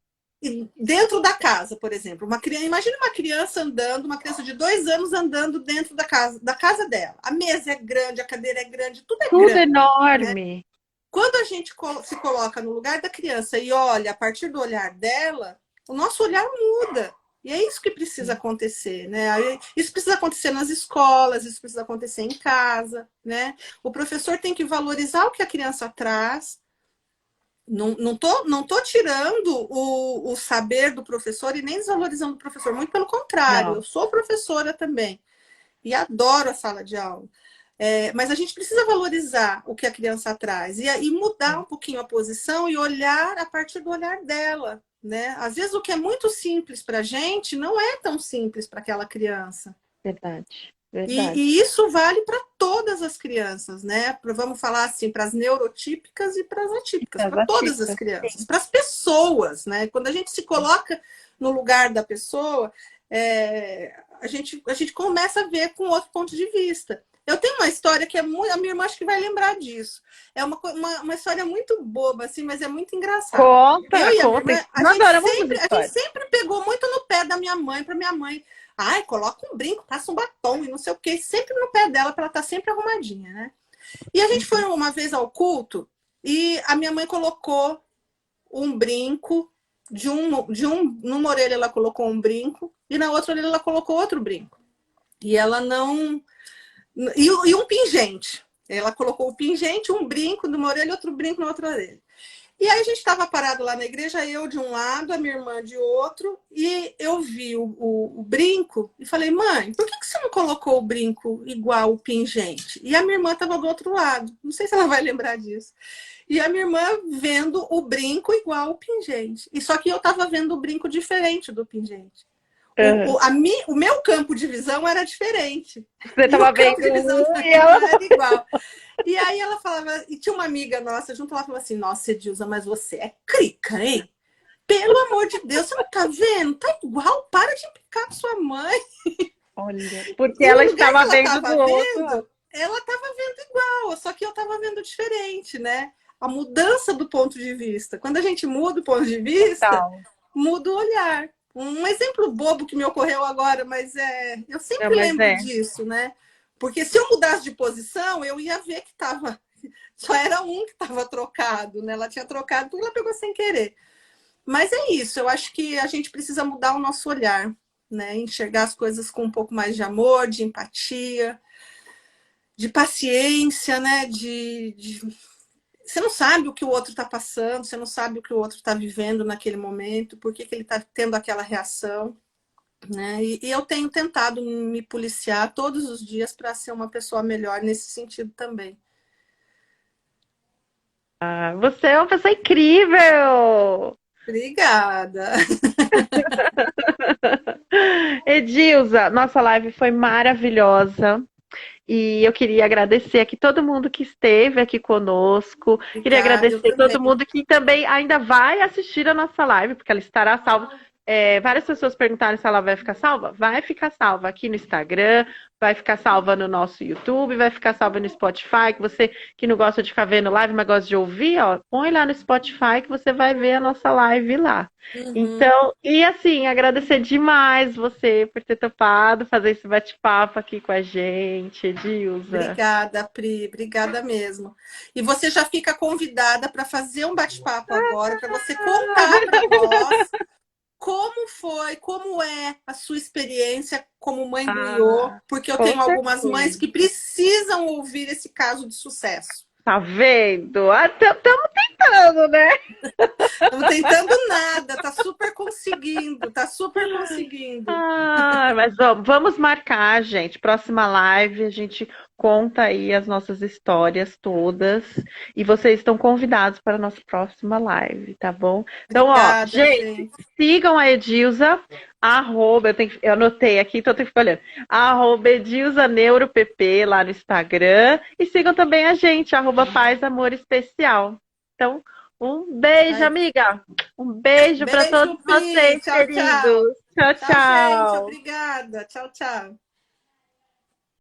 Speaker 2: dentro da casa, por exemplo. Imagina uma criança andando, uma criança de 2 anos andando dentro da casa dela. A mesa é grande, a cadeira é grande, tudo é
Speaker 1: Tudo
Speaker 2: grande, né?
Speaker 1: enorme.
Speaker 2: Quando a gente se coloca no lugar da criança e olha a partir do olhar dela, o nosso olhar muda. E é isso que precisa acontecer, né? Isso precisa acontecer nas escolas, isso precisa acontecer em casa, né? O professor tem que valorizar o que a criança traz. Não tô tirando o saber do professor e nem desvalorizando o professor, muito pelo contrário, eu
Speaker 1: Não,
Speaker 2: sou professora também e adoro a sala de aula. Mas a gente precisa valorizar o que a criança traz e mudar um pouquinho a posição e olhar a partir do olhar dela, né? Às vezes o que é muito simples para a gente não é tão simples para aquela criança.
Speaker 1: verdade,
Speaker 2: E
Speaker 1: verdade.
Speaker 2: isso vale para todas as crianças, né? Vamos falar assim, para as neurotípicas e para as atípicas,
Speaker 1: As
Speaker 2: para todas as
Speaker 1: atípicas,
Speaker 2: crianças,
Speaker 1: sim.
Speaker 2: para as pessoas, né? Quando a gente se coloca no lugar da pessoa, a gente começa a ver com outro ponto de vista. Eu tenho uma história que é muito. A minha irmã acho que vai lembrar disso. É uma história muito boba, assim, mas é muito engraçada. Eu
Speaker 1: Conta,
Speaker 2: e a minha
Speaker 1: conta.
Speaker 2: irmã, a
Speaker 1: Nós
Speaker 2: gente
Speaker 1: adoramos as
Speaker 2: sempre, a gente
Speaker 1: histórias.
Speaker 2: sempre pegou muito no pé da minha mãe, para minha mãe. Ai, coloca um brinco, passa um batom e não sei o quê, sempre no pé dela para ela estar sempre arrumadinha, né? E a gente foi uma vez ao culto e a minha mãe colocou um brinco numa orelha ela colocou um brinco e na outra orelha ela colocou outro brinco. E ela não e um pingente. Ela colocou o pingente, um brinco numa orelha e outro brinco na outra orelha. E aí a gente estava parado lá na igreja, eu de um lado, a minha irmã de outro, e eu vi o brinco e falei, mãe, por que você não colocou o brinco igual o pingente? E a minha irmã estava do outro lado, não sei se ela vai lembrar disso. E a minha irmã vendo o brinco igual o pingente. E só que eu estava vendo o brinco diferente do pingente.
Speaker 1: Aham.
Speaker 2: O meu campo de visão era diferente.
Speaker 1: Você
Speaker 2: E o
Speaker 1: tava
Speaker 2: campo
Speaker 1: vendo
Speaker 2: de visão
Speaker 1: um
Speaker 2: da
Speaker 1: e
Speaker 2: minha
Speaker 1: ela.
Speaker 2: irmã era igual. E aí ela falava, e tinha uma amiga nossa junto, ela falou assim, nossa, Edilza, mas você é crica, hein? Pelo amor de Deus, você não tá vendo? Tá igual, para de implicar com sua mãe.
Speaker 1: Olha, porque
Speaker 2: E
Speaker 1: ela
Speaker 2: o lugar que
Speaker 1: estava
Speaker 2: ela
Speaker 1: vendo do
Speaker 2: estava
Speaker 1: outro.
Speaker 2: vendo, ela estava vendo igual, só que eu estava vendo diferente, né? A mudança do ponto de vista. Quando a gente muda o ponto de vista,
Speaker 1: Total.
Speaker 2: muda o olhar. Um exemplo bobo que me ocorreu agora, mas eu
Speaker 1: Não,
Speaker 2: sempre
Speaker 1: mas
Speaker 2: lembro disso, né? Porque se eu mudasse de posição, eu ia ver que estava. Só era um que estava trocado, né? Ela tinha trocado porque ela pegou sem querer. Mas é isso, eu acho que a gente precisa mudar o nosso olhar, né? Enxergar as coisas com um pouco mais de amor, de empatia, de paciência, né? Você não sabe o que o outro está passando, você não sabe o que o outro está vivendo naquele momento, por que, que ele está tendo aquela reação, né? E eu tenho tentado me policiar todos os dias para ser uma pessoa melhor nesse sentido também.
Speaker 1: Ah, você é uma pessoa incrível!
Speaker 2: Obrigada.
Speaker 1: Edilza, nossa live foi maravilhosa. E eu queria agradecer aqui todo mundo que esteve aqui conosco. Queria
Speaker 2: Obrigada, eu
Speaker 1: agradecer todo
Speaker 2: também.
Speaker 1: mundo que também ainda vai assistir a nossa live, porque ela estará salva. Várias pessoas perguntaram se ela vai ficar salva. Vai ficar salva aqui no Instagram, vai ficar salva no nosso YouTube, vai ficar salva no Spotify. Que você que não gosta de ficar vendo live, mas gosta de ouvir, ó, põe lá no Spotify que você vai ver a nossa live lá.
Speaker 2: Uhum.
Speaker 1: Então, e assim, agradecer demais você por ter topado fazer esse bate-papo aqui com a gente, Edilza.
Speaker 2: Obrigada, Pri, obrigada mesmo. E você já fica convidada para fazer um bate-papo agora, para você contar para nós como foi, como é a sua experiência como mãe do Iô,
Speaker 1: Ah,
Speaker 2: porque eu
Speaker 1: com
Speaker 2: tenho algumas mães
Speaker 1: certeza.
Speaker 2: que precisam ouvir esse caso de sucesso.
Speaker 1: Tá vendo? Estamos tentando, né?
Speaker 2: Estamos tentando nada, tá super conseguindo, tá super conseguindo.
Speaker 1: Ah, mas vamos marcar, gente. Próxima live, a gente conta aí as nossas histórias todas. E vocês estão convidados para a nossa próxima live, tá bom? Então, ó,
Speaker 2: Obrigada,
Speaker 1: gente,
Speaker 2: gente.
Speaker 1: sigam a Edilza, arroba, eu anotei aqui, então eu tenho que ficar olhando. Arroba Edilza NeuroPP lá no Instagram. E sigam também a gente, arroba Paz Amor Especial. Então, um beijo,
Speaker 2: Ai,
Speaker 1: amiga. Um beijo para todos
Speaker 2: beijo, Pri.
Speaker 1: vocês,
Speaker 2: Tchau, tchau.
Speaker 1: queridos. Tchau,
Speaker 2: Tchau, gente.
Speaker 1: tchau.
Speaker 2: Obrigada. Tchau, tchau.